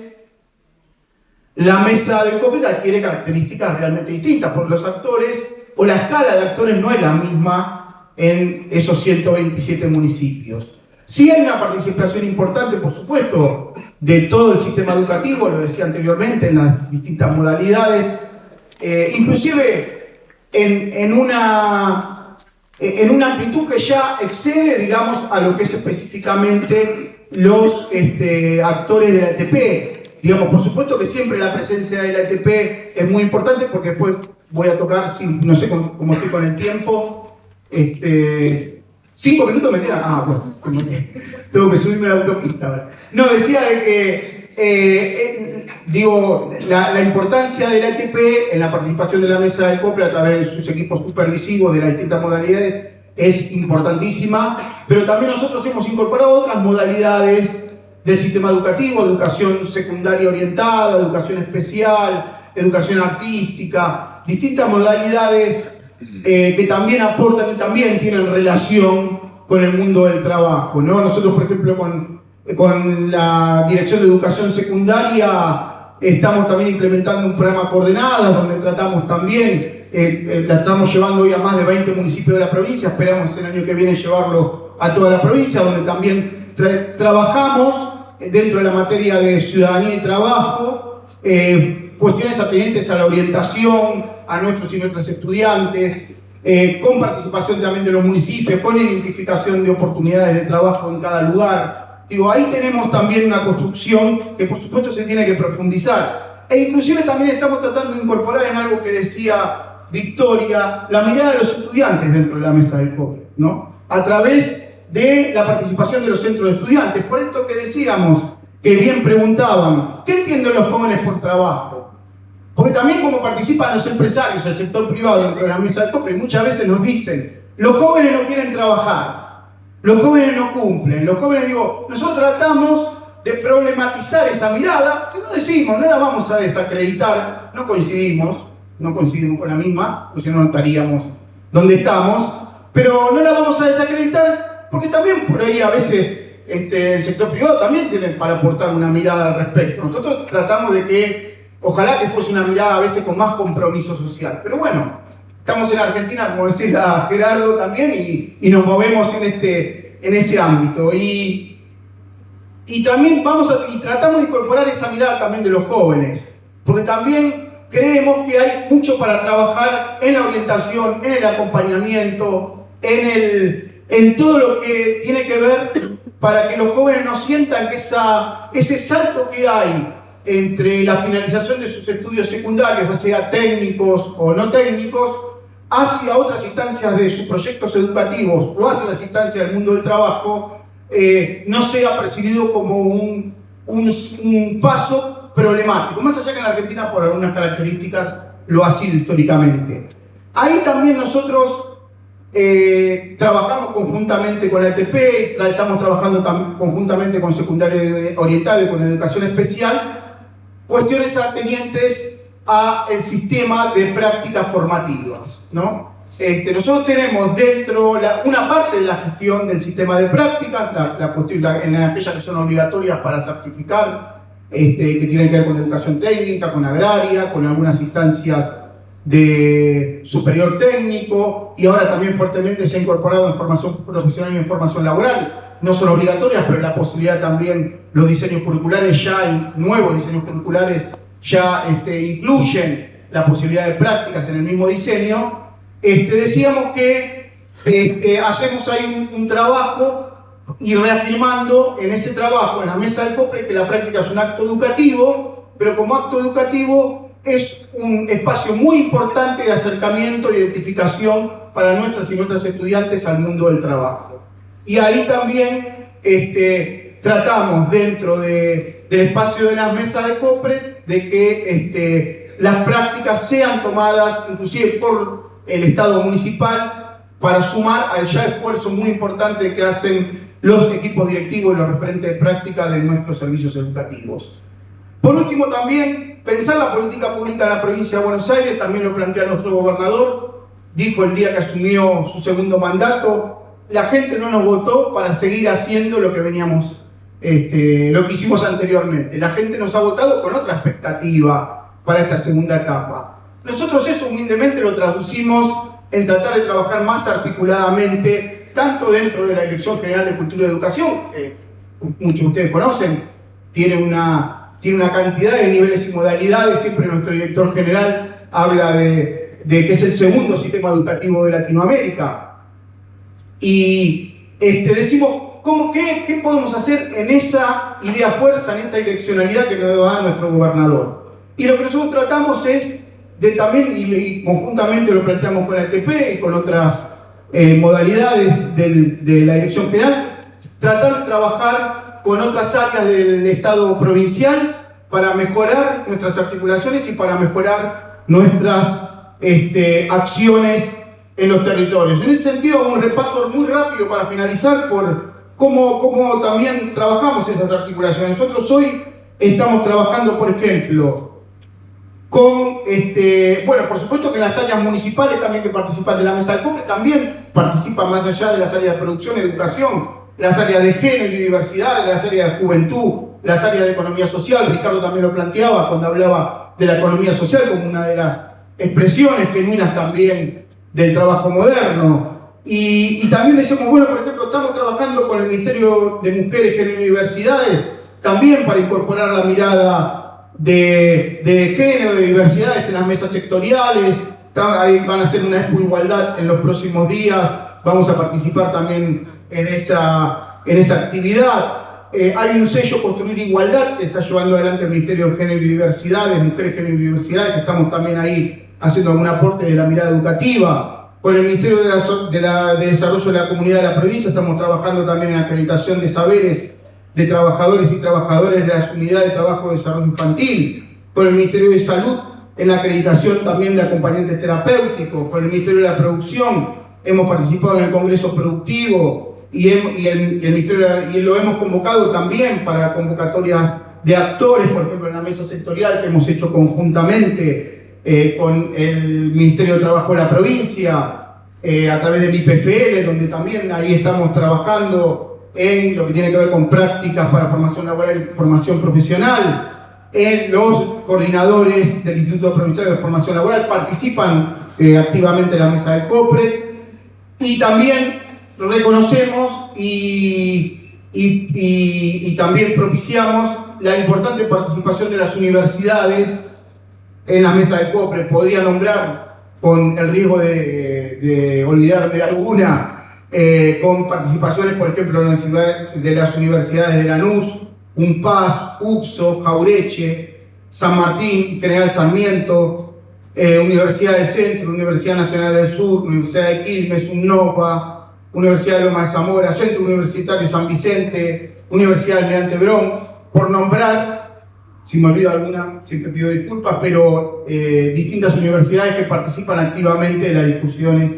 la mesa del COPRED adquiere características realmente distintas, porque los actores, o la escala de actores no es la misma en esos 127 municipios. Sí hay una participación importante, por supuesto, de todo el sistema educativo, lo decía anteriormente, en las distintas modalidades, inclusive en una amplitud que ya excede, digamos, a lo que es específicamente los actores de la ETP. Digamos, por supuesto que siempre la presencia de la ETP es muy importante, porque después voy a tocar, no sé cómo estoy con el tiempo, 5 minutos me quedan. Bueno, tengo que subirme a la autopista ahora. No, decía de que, la importancia de la ETP en la participación de la mesa del COPRED a través de sus equipos supervisivos de las distintas modalidades es importantísima, pero también nosotros hemos incorporado otras modalidades del sistema educativo, educación secundaria orientada, educación especial, educación artística, distintas modalidades que también aportan y también tienen relación con el mundo del trabajo, ¿no? Nosotros, por ejemplo, con la Dirección de Educación Secundaria estamos también implementando un programa Coordenadas, donde tratamos también, la estamos llevando hoy a más de 20 municipios de la provincia, esperamos el año que viene llevarlo a toda la provincia, donde también trabajamos dentro de la materia de ciudadanía y trabajo, cuestiones atinentes a la orientación, a nuestros y nuestras estudiantes, con participación también de los municipios, con identificación de oportunidades de trabajo en cada lugar. Digo, ahí tenemos también una construcción que por supuesto se tiene que profundizar. E inclusive también estamos tratando de incorporar en algo que decía Victoria, la mirada de los estudiantes dentro de la mesa del COPRED, ¿no? A través de la participación de los centros de estudiantes. Por esto que decíamos, que bien preguntaban, ¿qué entienden los jóvenes por trabajo? Porque también como participan los empresarios, el sector privado dentro de la mesa del COPRED, muchas veces nos dicen, los jóvenes no quieren trabajar, los jóvenes no cumplen, los jóvenes, nosotros tratamos de problematizar esa mirada, que no decimos, no la vamos a desacreditar, no coincidimos, no coincidimos con la misma, porque si no, no estaríamos donde estamos, pero no la vamos a desacreditar, porque también por ahí a veces el sector privado también tiene para aportar una mirada al respecto. Nosotros tratamos de que, ojalá que fuese una mirada a veces con más compromiso social, pero bueno, estamos en Argentina, como decía Gerardo también, y nos movemos en ese ámbito. Y también tratamos de incorporar esa mirada también de los jóvenes, porque también creemos que hay mucho para trabajar en la orientación, en el acompañamiento, en todo lo que tiene que ver para que los jóvenes no sientan que ese salto que hay entre la finalización de sus estudios secundarios, ya sea técnicos o no técnicos, hacia otras instancias de sus proyectos educativos o hacia las instancias del mundo del trabajo, no sea percibido como un paso problemático, más allá que en la Argentina por algunas características lo ha sido históricamente. Ahí también nosotros trabajamos conjuntamente con la ETP, estamos trabajando conjuntamente con secundaria orientada y con educación especial, cuestiones atendientes al sistema de prácticas formativas, ¿no? Nosotros tenemos dentro una parte de la gestión del sistema de prácticas, en aquellas que son obligatorias para certificar, que tienen que ver con educación técnica, con agraria, con algunas instancias de superior técnico, y ahora también fuertemente se ha incorporado en formación profesional y en formación laboral. No son obligatorias, pero la posibilidad también, los diseños curriculares ya hay, nuevos diseños curriculares ya incluyen la posibilidad de prácticas en el mismo diseño. Decíamos que hacemos ahí un trabajo y reafirmando en ese trabajo, en la mesa del COPRED, que la práctica es un acto educativo, pero como acto educativo es un espacio muy importante de acercamiento e identificación para nuestras y nuestros estudiantes al mundo del trabajo. Y ahí también tratamos dentro del espacio de la mesa de COPRED de que las prácticas sean tomadas inclusive por el Estado municipal para sumar al ya esfuerzo muy importante que hacen los equipos directivos y los referentes de práctica de nuestros servicios educativos. Por último, también pensar la política pública en la provincia de Buenos Aires, también lo plantea nuestro gobernador, dijo el día que asumió su segundo mandato, la gente no nos votó para seguir haciendo lo que veníamos, lo que hicimos anteriormente. La gente nos ha votado con otra expectativa para esta segunda etapa. Nosotros eso humildemente lo traducimos en tratar de trabajar más articuladamente, tanto dentro de la Dirección General de Cultura y Educación, que muchos de ustedes conocen, tiene una cantidad de niveles y modalidades. Siempre nuestro director general habla de que es el segundo sistema educativo de Latinoamérica. Y decimos, ¿qué podemos hacer en esa idea fuerza, en esa direccionalidad que nos da nuestro gobernador? Y lo que nosotros tratamos es de también, y conjuntamente lo planteamos con la ETP y con otras modalidades de la Dirección General, tratar de trabajar con otras áreas del Estado provincial para mejorar nuestras articulaciones y para mejorar nuestras acciones en los territorios. En ese sentido, un repaso muy rápido para finalizar por cómo también trabajamos esas articulaciones. Nosotros hoy estamos trabajando, por ejemplo, con, bueno, por supuesto que en las áreas municipales también que participan de la mesa del COPRED, también participan más allá de las áreas de producción y educación, las áreas de género y diversidad, las áreas de juventud, las áreas de economía social. Ricardo también lo planteaba cuando hablaba de la economía social como una de las expresiones genuinas también del trabajo moderno. Y también decimos, bueno, por ejemplo, estamos trabajando con el Ministerio de Mujeres, Género y Diversidades, también para incorporar la mirada de género, de diversidades en las mesas sectoriales. Ahí van a hacer una expo igualdad en los próximos días, vamos a participar también en esa actividad. Hay un sello Construir Igualdad que está llevando adelante el Ministerio de Género y Diversidades, Mujeres, Género y Diversidades, que estamos también ahí haciendo algún aporte de la mirada educativa. Con el Ministerio de Desarrollo de la Comunidad de la Provincia estamos trabajando también en acreditación de saberes de trabajadores y trabajadoras de las unidades de trabajo de desarrollo infantil, con el Ministerio de Salud en la acreditación también de acompañantes terapéuticos, con el Ministerio de la Producción hemos participado en el Congreso Productivo y lo hemos convocado también para convocatorias de actores, por ejemplo en la mesa sectorial que hemos hecho conjuntamente con el Ministerio de Trabajo de la provincia, a través del IPFL, donde también ahí estamos trabajando en lo que tiene que ver con prácticas para formación laboral y formación profesional. Los coordinadores del Instituto Provincial de Formación Laboral participan activamente en la mesa del COPRED, y también reconocemos y también propiciamos la importante participación de las universidades en la mesa del COPRED. Podría nombrar, con el riesgo de olvidarme de alguna, con participaciones, por ejemplo, de las universidades de Lanús, UNPAS, UPSO, Jaureche, San Martín, General Sarmiento, Universidad del Centro, Universidad Nacional del Sur, Universidad de Quilmes, UNOPA, Universidad de Loma de Zamora, Centro Universitario San Vicente, Universidad Almirante Brown, por nombrar, si me olvido alguna, siempre pido disculpas, pero distintas universidades que participan activamente de las discusiones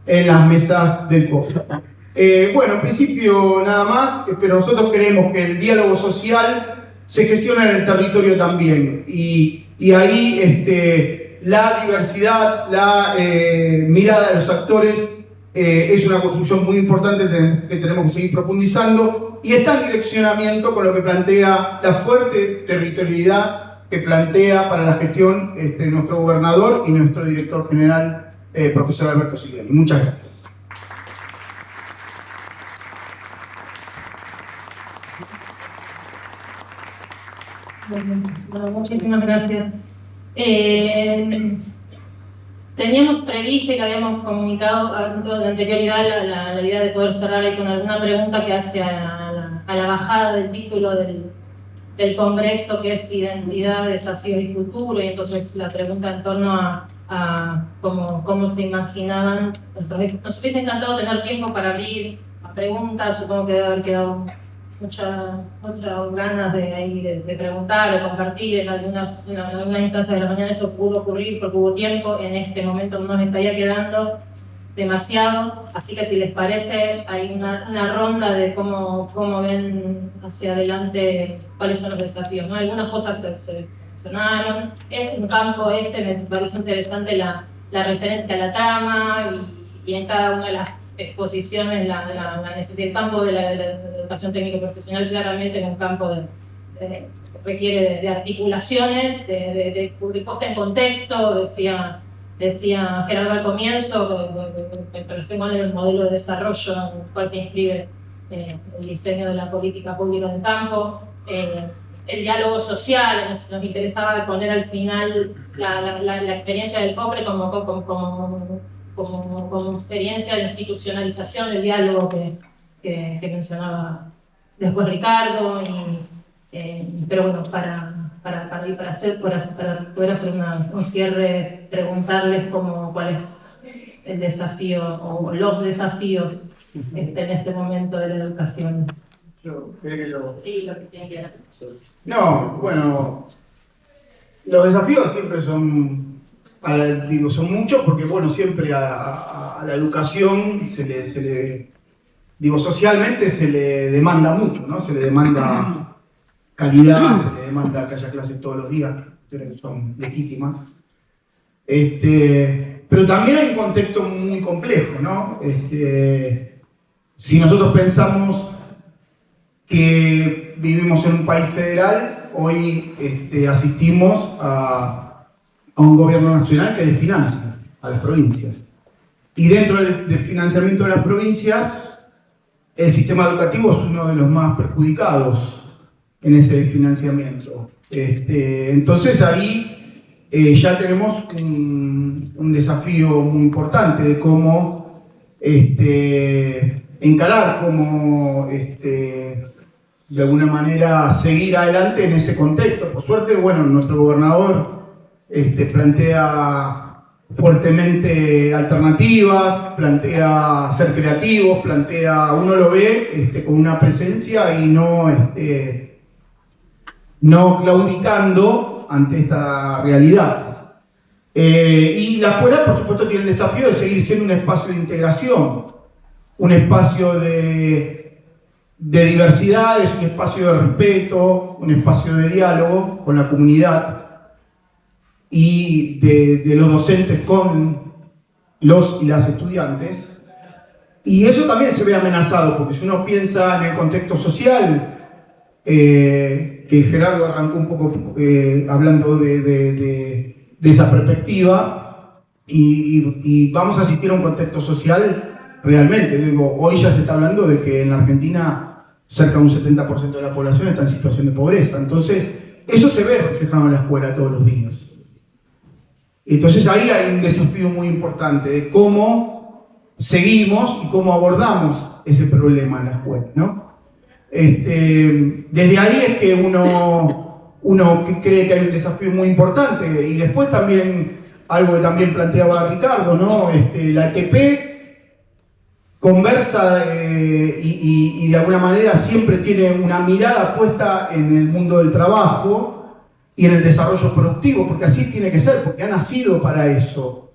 en las mesas del COPRED. Bueno, en principio nada más, pero nosotros creemos que el diálogo social se gestiona en el territorio también, y ahí la diversidad, la mirada de los actores es una construcción muy importante que tenemos que seguir profundizando, y está en direccionamiento con lo que plantea la fuerte territorialidad que plantea para la gestión nuestro gobernador y nuestro director general, profesor Alberto Silveri. Muchas gracias. Bueno, muchísimas gracias. Teníamos previsto y que habíamos comunicado con anterioridad la idea de poder cerrar ahí con alguna pregunta que hace a la bajada del título del Congreso, que es Identidad, Desafíos y Futuro, y entonces la pregunta en torno a cómo se imaginaban. Nos hubiese encantado tener tiempo para abrir a preguntas, supongo que debe haber quedado muchas ganas de preguntar, de compartir. En algunas instancias de la mañana eso pudo ocurrir porque hubo tiempo. En este momento nos estaría quedando demasiado, así que si les parece hay una ronda de cómo ven hacia adelante cuáles son los desafíos, ¿no? Algunas cosas se mencionaron. Es un campo me parece interesante la referencia a la trama, y en cada una de las exposiciones la necesidad. El campo de la educación técnico profesional claramente es un campo que requiere de articulaciones, de puesta en contexto. Decía Gerardo al comienzo, en relación con el modelo de desarrollo en el cual se inscribe el diseño de la política pública del campo. El diálogo social, nos interesaba poner al final la experiencia del COPRED como experiencia de institucionalización del diálogo que mencionaba después Ricardo. Pero bueno, para poder hacer un cierre, preguntarles cuál es el desafío o los desafíos en este momento de la educación. Sí, lo que tienen que dar. No, bueno, los desafíos siempre son muchos, porque bueno, siempre a la educación socialmente se le demanda mucho, ¿no? Se le demanda calidad, se le demanda que haya clases todos los días, que son legítimas. Pero también hay un contexto muy complejo, ¿no? Si nosotros pensamos que vivimos en un país federal, hoy asistimos a un gobierno nacional que desfinancia a las provincias. Y dentro del financiamiento de las provincias, el sistema educativo es uno de los más perjudicados en ese financiamiento. Entonces ahí ya tenemos un desafío muy importante de cómo encarar, cómo de alguna manera seguir adelante en ese contexto. Por suerte, bueno, nuestro gobernador plantea fuertemente alternativas, plantea ser creativos, uno lo ve con una presencia y no claudicando ante esta realidad. Y la escuela, por supuesto, tiene el desafío de seguir siendo un espacio de integración, un espacio de diversidades, un espacio de respeto, un espacio de diálogo con la comunidad. y de los docentes con los y las estudiantes. Y eso también se ve amenazado, porque si uno piensa en el contexto social, que Gerardo arrancó un poco hablando de esa perspectiva, y vamos a asistir a un contexto social realmente. Digo, hoy ya se está hablando de que en la Argentina cerca de un 70% de la población está en situación de pobreza. Entonces, eso se ve reflejado en la escuela todos los días. Entonces ahí hay un desafío muy importante de cómo seguimos y cómo abordamos ese problema en la escuela, ¿no? Desde ahí es que uno cree que hay un desafío muy importante. Y después también, algo que también planteaba Ricardo, ¿no? La ETP conversa y de alguna manera siempre tiene una mirada puesta en el mundo del trabajo y en el desarrollo productivo, porque así tiene que ser, porque ha nacido para eso.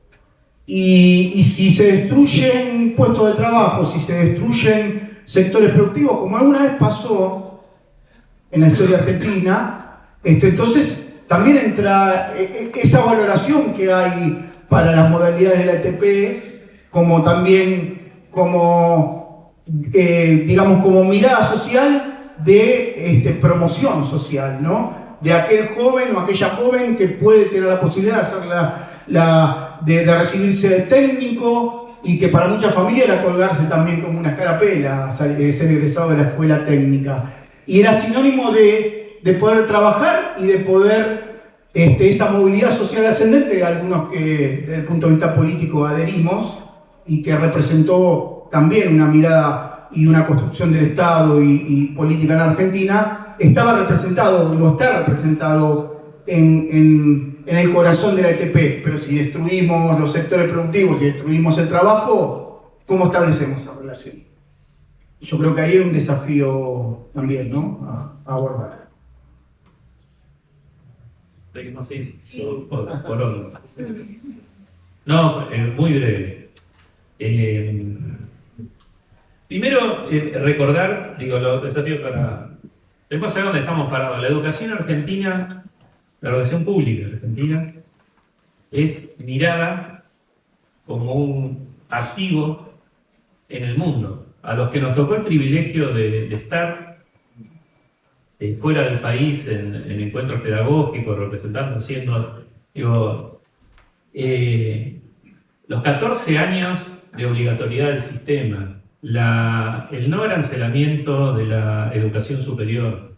Y si se destruyen puestos de trabajo, si se destruyen sectores productivos, como alguna vez pasó en la historia argentina, entonces también entra esa valoración que hay para las modalidades de la ETP, como también digamos, como mirada social de promoción social, ¿no? De aquel joven o aquella joven que puede tener la posibilidad de hacer de recibirse de técnico, y que para muchas familias era colgarse también como una escarapela, ser egresado de la escuela técnica. Y era sinónimo de poder trabajar y de poder, esa movilidad social ascendente, algunos que desde el punto de vista político adherimos, y que representó también una mirada y una construcción del Estado y política en Argentina, estaba representado, está representado en el corazón de la ETP. Pero si destruimos los sectores productivos, si destruimos el trabajo, ¿cómo establecemos esa relación? Yo creo que ahí hay un desafío también, ¿no?, a abordar. Seguimos así, por orden. No, muy breve. Primero, recordar, los desafíos para... Tenemos que saber dónde estamos parados. La educación argentina, la educación pública argentina, es mirada como un activo en el mundo. A los que nos tocó el privilegio de estar fuera del país en encuentros pedagógicos, representando, los 14 años de obligatoriedad del sistema, el no arancelamiento de la educación superior,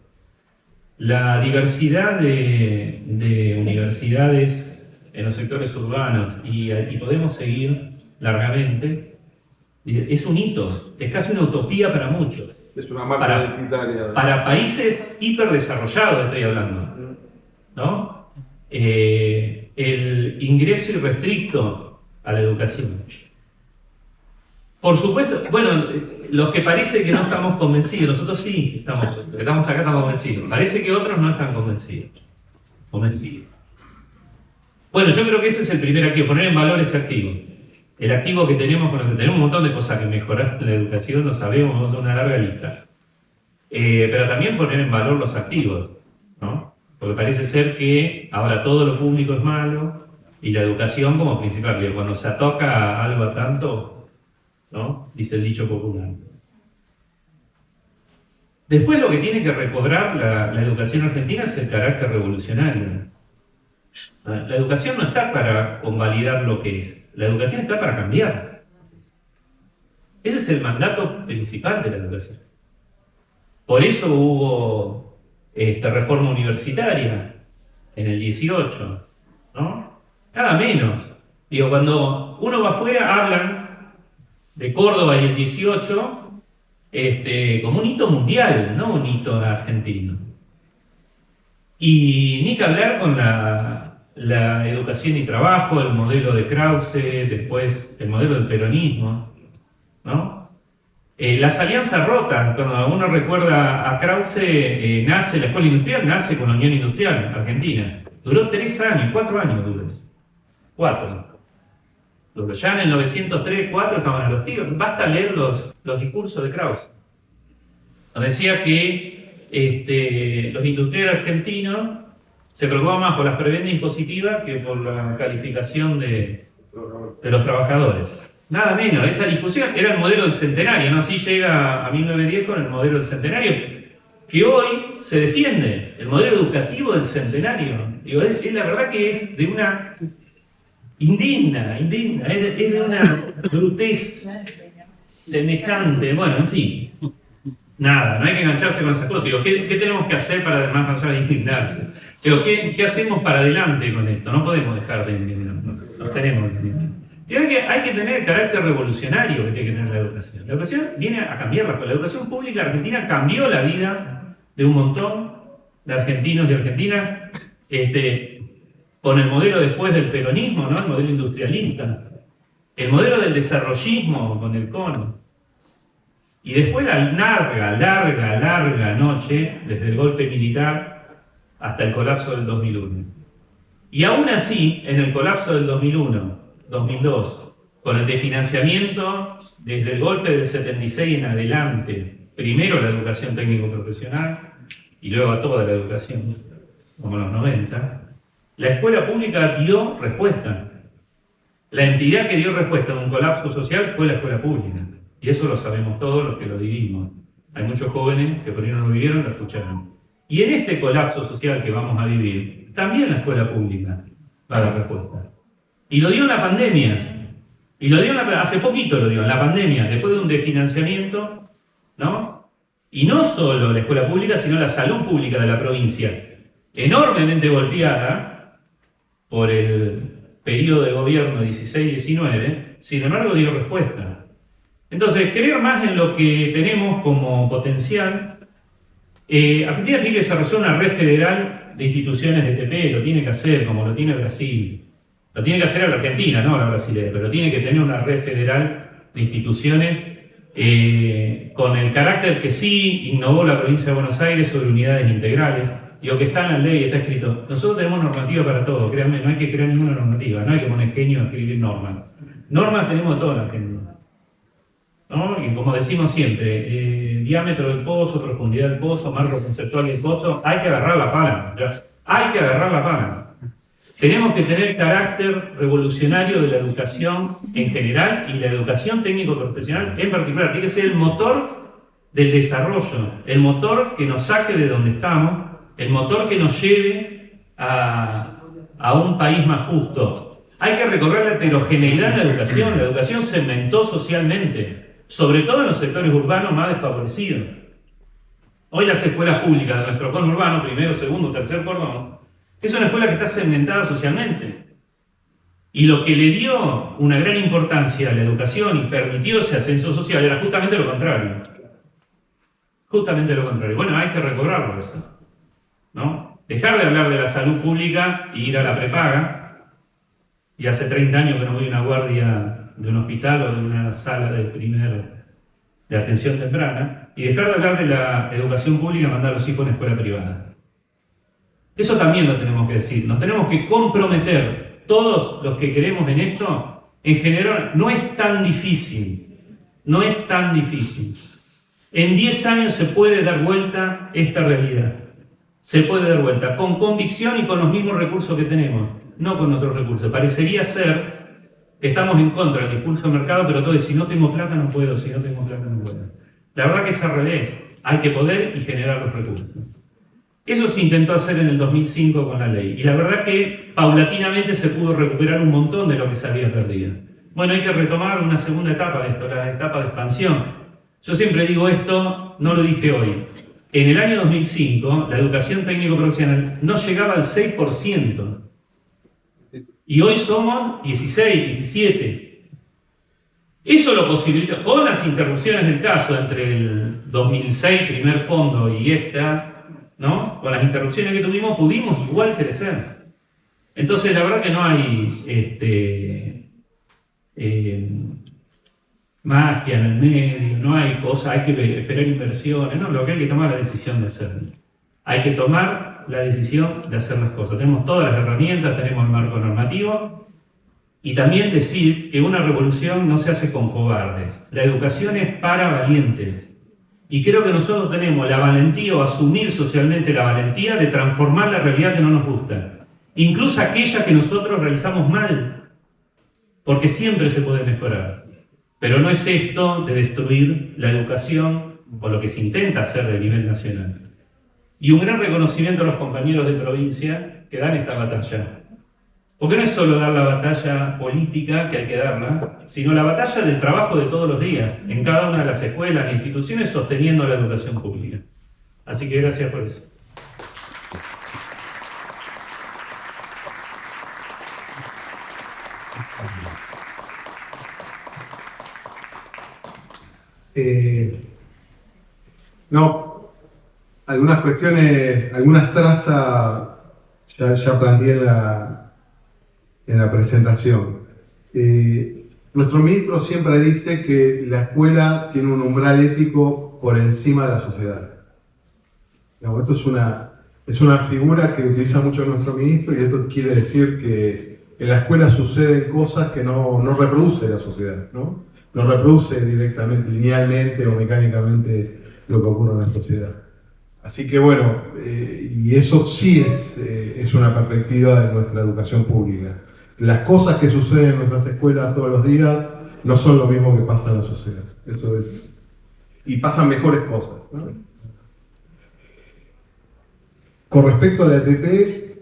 la diversidad de universidades en los sectores urbanos, y podemos seguir largamente, es un hito, es casi una utopía para muchos. Es una marca identitaria. Para países hiperdesarrollados estoy hablando, ¿no? El ingreso irrestricto a la educación. Por supuesto, bueno, los que parece que no estamos convencidos, nosotros sí estamos acá estamos convencidos. Parece que otros no están convencidos. Bueno, yo creo que ese es el primer activo, poner en valor ese activo. El activo que tenemos, con el que tenemos un montón de cosas que mejorar en la educación, lo sabemos, vamos a hacer una larga lista. Pero también poner en valor los activos, ¿no? Porque parece ser que ahora todo lo público es malo y la educación como principal, que cuando se toca algo a tanto, ¿no?, dice el dicho popular. Después lo que tiene que recobrar la educación argentina es el carácter revolucionario. La educación no está para convalidar lo que es, la educación está para cambiar. Ese es el mandato principal de la educación. Por eso hubo reforma universitaria en el 18, ¿no? Nada menos. Cuando uno va afuera, hablan de Córdoba y el 18 como un hito mundial, no un hito argentino. Y ni que hablar con la educación y trabajo, el modelo de Krause, después el modelo del peronismo, ¿no? Las alianzas rotas, cuando uno recuerda a Krause, nace la escuela industrial, nace con la Unión Industrial Argentina. Duró 3 años, 4 años duró eso. 4. Ya en el 903, 4 estaban a los tiros. Basta leer los discursos de Krause. Donde decía que los industriales argentinos se preocupa más por las prebendas impositivas que por la calificación de los trabajadores. Nada menos, esa discusión era el modelo del centenario, ¿no? Así llega a 1910 con el modelo del centenario, que hoy se defiende, el modelo educativo del centenario. Digo, es la verdad que es de una indigna, es de una brutez semejante, bueno, en fin. Nada, no hay que engancharse con esas cosas. Digo, ¿qué tenemos que hacer para además allá de indignarse? Digo, ¿qué hacemos para adelante con esto? No podemos dejar de indignarnos, no tenemos que indignarnos. Hay que tener el carácter revolucionario que tiene que tener la educación. La educación viene a cambiar. La educación pública argentina cambió la vida de un montón de argentinos y argentinas con el modelo después del peronismo, ¿no? El modelo industrialista. El modelo del desarrollismo con el CON. Y después la larga noche, desde el golpe militar hasta el colapso del 2001. Y aún así, en el colapso del 2002, con el desfinanciamiento desde el golpe del 76 en adelante, primero la educación técnico-profesional y luego a toda la educación, como en los 90, la escuela pública dio respuesta. La entidad que dio respuesta a un colapso social fue la escuela pública. Y eso lo sabemos todos los que lo vivimos. Hay muchos jóvenes que por ahí no lo vivieron, lo escucharon. Y en este colapso social que vamos a vivir, también la escuela pública va a dar respuesta. Y lo dio en la pandemia. Hace poquito lo dio, en la pandemia, después de un desfinanciamiento, ¿no? Y no solo la escuela pública, sino la salud pública de la provincia, enormemente golpeada por el periodo de gobierno 16-19, sin embargo dio respuesta. Entonces, creer más en lo que tenemos como potencial. Argentina tiene que desarrollar una red federal de instituciones de TP, lo tiene que hacer como lo tiene Brasil. Lo tiene que hacer a la Argentina, no a la brasileña, pero tiene que tener una red federal de instituciones con el carácter que sí innovó la provincia de Buenos Aires sobre unidades integrales. Digo que está en la ley, está escrito. Nosotros tenemos normativa para todo, créanme, no hay que crear ninguna normativa, no hay que poner genio a escribir normas. Normas tenemos de toda la Argentina, ¿no? Y como decimos siempre, diámetro del pozo, profundidad del pozo, marco conceptual del pozo, hay que agarrar la pala, hay que agarrar la pala. Tenemos que tener carácter revolucionario de la educación en general y la educación técnico-profesional en particular. Tiene que ser el motor del desarrollo, el motor que nos saque de donde estamos, el motor que nos lleve a un país más justo. Hay que recorrer la heterogeneidad de la educación segmentó socialmente, sobre todo en los sectores urbanos más desfavorecidos. Hoy las escuelas públicas de nuestro conurbano, primero, segundo, tercer cordón, es una escuela que está segmentada socialmente. Y lo que le dio una gran importancia a la educación y permitió ese ascenso social era justamente lo contrario. Justamente lo contrario. Bueno, hay que recobrarlo eso, ¿no? Dejar de hablar de la salud pública y ir a la prepaga. Y hace 30 años que no voy a una guardia de un hospital o de una sala de atención temprana. Y dejar de hablar de la educación pública y mandar a los hijos a una escuela privada. Eso también lo tenemos que decir. Nos tenemos que comprometer, todos los que queremos en esto, en general, no es tan difícil. No es tan difícil. En 10 años se puede dar vuelta esta realidad. Se puede dar vuelta con convicción y con los mismos recursos que tenemos, no con otros recursos. Parecería ser que estamos en contra del discurso del mercado, pero todo es si no tengo plata no puedo, si no tengo plata no puedo. La verdad que es al revés. Hay que poder y generar los recursos. Eso se intentó hacer en el 2005 con la ley. Y la verdad que paulatinamente se pudo recuperar un montón de lo que se había perdido. Bueno, hay que retomar una segunda etapa de esto, la etapa de expansión. Yo siempre digo esto, no lo dije hoy. En el año 2005, la educación técnico-profesional no llegaba al 6%. Y hoy somos 16, 17. Eso lo posibilitó, con las interrupciones del caso entre el 2006, primer fondo, y esta, ¿no? Con las interrupciones que tuvimos, pudimos igual crecer. Entonces, la verdad que no hay magia en el medio, no hay cosas, hay que esperar inversiones, no, lo que hay que tomar es la decisión de hacerlo. Hay que tomar la decisión de hacer las cosas. Tenemos todas las herramientas, tenemos el marco normativo, y también decir que una revolución no se hace con cobardes. La educación es para valientes. Y creo que nosotros tenemos la valentía, o asumir socialmente la valentía, de transformar la realidad que no nos gusta. Incluso aquella que nosotros realizamos mal. Porque siempre se puede mejorar. Pero no es esto de destruir la educación, o lo que se intenta hacer de nivel nacional. Y un gran reconocimiento a los compañeros de provincia que dan esta batalla. Porque no es solo dar la batalla política, que hay que darla, sino la batalla del trabajo de todos los días, en cada una de las escuelas e instituciones, sosteniendo la educación pública. Así que gracias por eso. No, algunas cuestiones, algunas trazas ya planteé en la presentación. Nuestro ministro siempre dice que la escuela tiene un umbral ético por encima de la sociedad. Digamos, esto es una figura que utiliza mucho nuestro ministro, y esto quiere decir que en la escuela suceden cosas que no reproduce la sociedad, ¿no? No reproduce directamente, linealmente o mecánicamente lo que ocurre en la sociedad. Así que bueno, y eso sí es una perspectiva de nuestra educación pública. Las cosas que suceden en nuestras escuelas todos los días no son lo mismo que pasa en la sociedad. Eso es. Y pasan mejores cosas, ¿no? Con respecto a la ETP,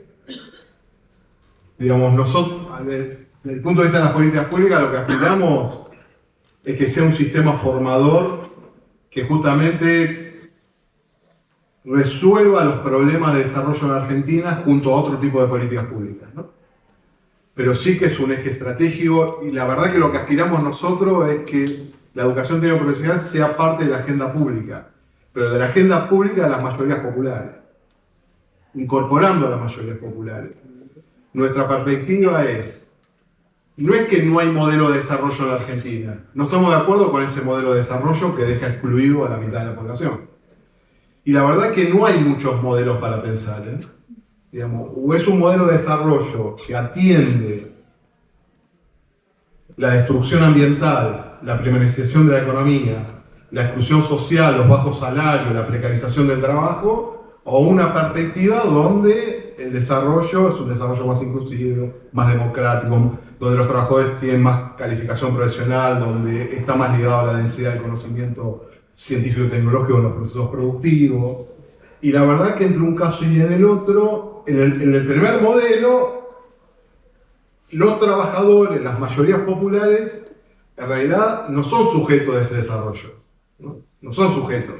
digamos, nosotros, desde el punto de vista de las políticas públicas, lo que aspiramos es que sea un sistema formador que justamente resuelva los problemas de desarrollo en Argentina junto a otro tipo de políticas públicas, ¿no? Pero sí que es un eje estratégico, y la verdad que lo que aspiramos nosotros es que la educación técnico profesional sea parte de la agenda pública, pero de la agenda pública de las mayorías populares, incorporando a las mayorías populares. Nuestra perspectiva no es que no hay modelo de desarrollo en la Argentina, no estamos de acuerdo con ese modelo de desarrollo que deja excluido a la mitad de la población. Y la verdad es que no hay muchos modelos para pensar, ¿eh? Digamos, o es un modelo de desarrollo que atiende la destrucción ambiental, la privatización de la economía, la exclusión social, los bajos salarios, la precarización del trabajo, o una perspectiva donde el desarrollo es un desarrollo más inclusivo, más democrático, donde los trabajadores tienen más calificación profesional, donde está más ligado a la densidad del conocimiento científico y tecnológico en los procesos productivos. Y la verdad que entre un caso y en el otro, en el primer modelo, los trabajadores, las mayorías populares, en realidad no son sujetos de ese desarrollo. No son sujetos.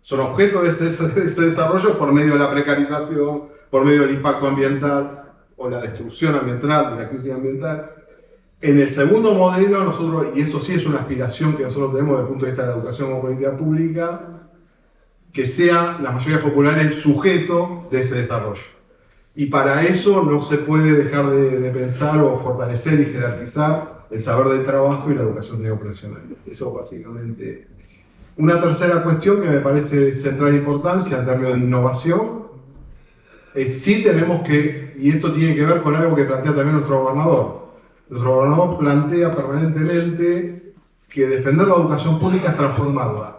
Son objetos de ese desarrollo por medio de la precarización, por medio del impacto ambiental o la destrucción ambiental, de la crisis ambiental. En el segundo modelo, nosotros, y eso sí es una aspiración que nosotros tenemos desde el punto de vista de la educación como política pública, que sea la mayoría popular el sujeto de ese desarrollo. Y para eso no se puede dejar de pensar o fortalecer y jerarquizar el saber del trabajo y la educación técnico profesional. Eso básicamente. Una tercera cuestión que me parece de central importancia en términos de innovación es sí tenemos que, y esto tiene que ver con algo que plantea también nuestro gobernador. Nuestro gobernador plantea permanentemente que defender la educación pública es transformarla.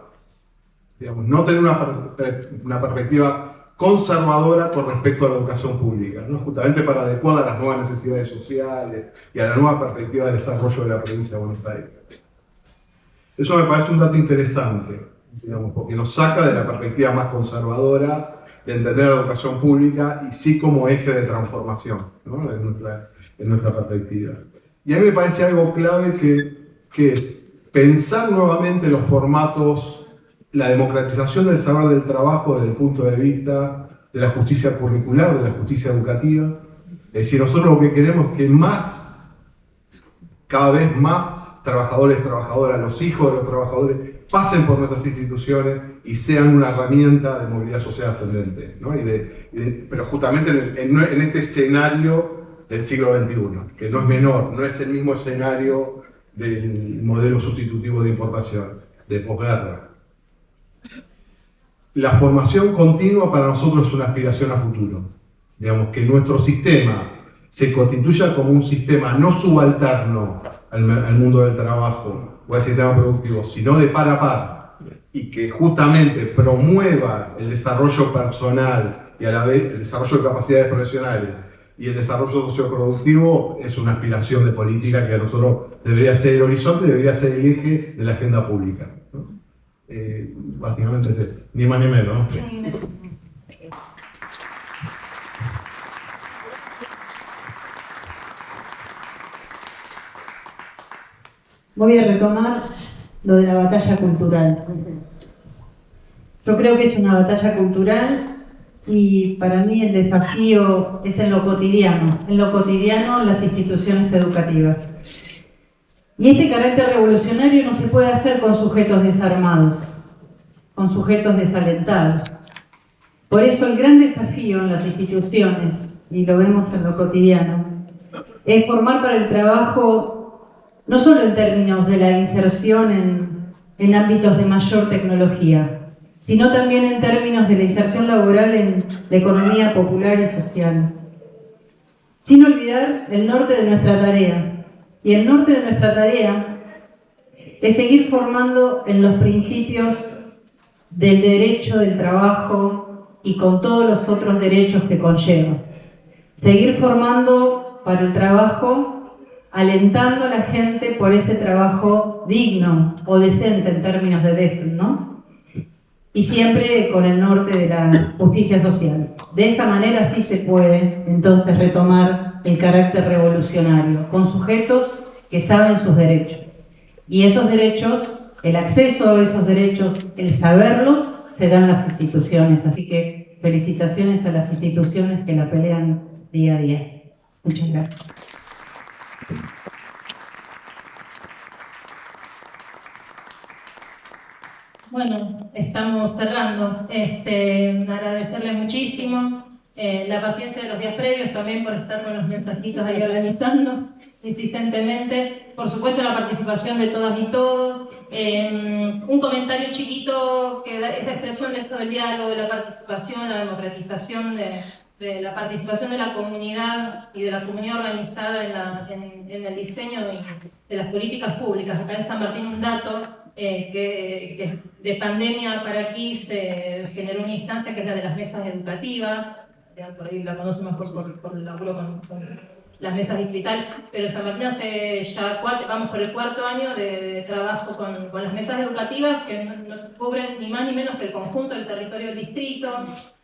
Digamos, no tener una perspectiva conservadora con respecto a la educación pública, ¿no? Justamente para adecuarla a las nuevas necesidades sociales y a la nueva perspectiva de desarrollo de la provincia de Buenos Aires. Eso me parece un dato interesante, digamos, porque nos saca de la perspectiva más conservadora de entender la educación pública y sí como eje de transformación, ¿no? en nuestra perspectiva. Y a mí me parece algo clave que es pensar nuevamente los formatos, la democratización del saber del trabajo desde el punto de vista de la justicia curricular, de la justicia educativa. Es decir, nosotros lo que queremos es que cada vez más trabajadores, trabajadoras, los hijos de los trabajadores pasen por nuestras instituciones y sean una herramienta de movilidad social ascendente, ¿no? Pero justamente en este escenario del siglo XXI, que no es menor, no es el mismo escenario del modelo sustitutivo de importación, de posguerra. La formación continua para nosotros es una aspiración a futuro. Digamos, que nuestro sistema se constituya como un sistema no subalterno al mundo del trabajo o al sistema productivo, sino de par a par, y que justamente promueva el desarrollo personal y a la vez el desarrollo de capacidades profesionales y el desarrollo socioproductivo, es una aspiración de política que a nosotros debería ser el horizonte, debería ser el eje de la agenda pública, ¿no? Básicamente es esto, ni más ni menos, ¿no? Voy a retomar lo de la batalla cultural. Yo creo que es una batalla cultural y para mí el desafío es en lo cotidiano las instituciones educativas. Y este carácter revolucionario no se puede hacer con sujetos desarmados, con sujetos desalentados. Por eso el gran desafío en las instituciones, y lo vemos en lo cotidiano, es formar para el trabajo no solo en términos de la inserción en ámbitos de mayor tecnología, sino también en términos de la inserción laboral en la economía popular y social. Sin olvidar el norte de nuestra tarea. Y el norte de nuestra tarea es seguir formando en los principios del derecho del trabajo y con todos los otros derechos que conlleva. Seguir formando para el trabajo, alentando a la gente por ese trabajo digno o decente en términos de decent, ¿no? Y siempre con el norte de la justicia social. De esa manera sí se puede entonces retomar el carácter revolucionario, con sujetos que saben sus derechos. Y esos derechos, el acceso a esos derechos, el saberlos, se dan las instituciones. Así que felicitaciones a las instituciones que la pelean día a día. Muchas gracias. Bueno, estamos cerrando. Agradecerles muchísimo la paciencia de los días previos, también por estar con los mensajitos ahí organizando insistentemente. Por supuesto, la participación de todas y todos. Un comentario chiquito que da esa expresión de esto del diálogo, de la participación, la democratización de la participación de la comunidad y de la comunidad organizada en el diseño de las políticas públicas. Acá en San Martín un dato que de pandemia para aquí se generó una instancia que es la de las mesas educativas. Por ahí la conoce mejor por el laburo con las mesas distritales, pero en San Martín hace ya vamos por el 4º año de trabajo con las mesas educativas que no cubren ni más ni menos que el conjunto del territorio del distrito.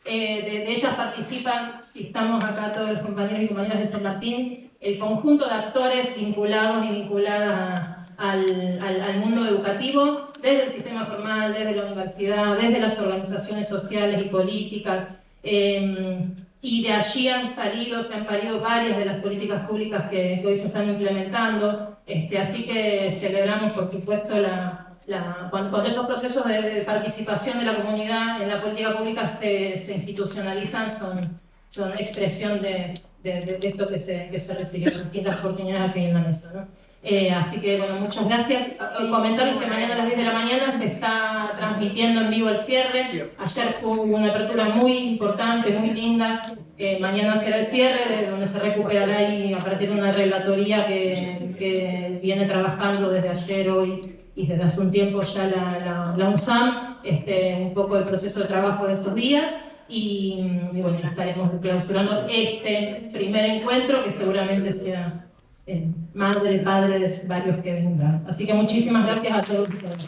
De ellas participan, si estamos acá todos los compañeros y compañeras de San Martín, el conjunto de actores vinculados y vinculadas al mundo educativo, desde el sistema formal, desde la universidad, desde las organizaciones sociales y políticas, y de allí se han parido varias de las políticas públicas que hoy se están implementando, así que celebramos, por supuesto, cuando esos procesos de participación de la comunidad en la política pública se institucionalizan, son expresión de esto que se refiere a las distintas oportunidades que hay en la mesa, ¿no? Así que, bueno, muchas gracias. Comentarles que mañana a las 10 de la mañana se está transmitiendo en vivo el cierre. Ayer fue una apertura muy importante, muy linda. Mañana será el cierre, donde se recuperará y a partir de una relatoría que viene trabajando desde ayer, hoy y desde hace un tiempo ya la UNSAM, un poco el proceso de trabajo de estos días. Y bueno, estaremos clausurando este primer encuentro, que seguramente sea madre, padre de varios que vendrán. Así que muchísimas gracias a todos ustedes.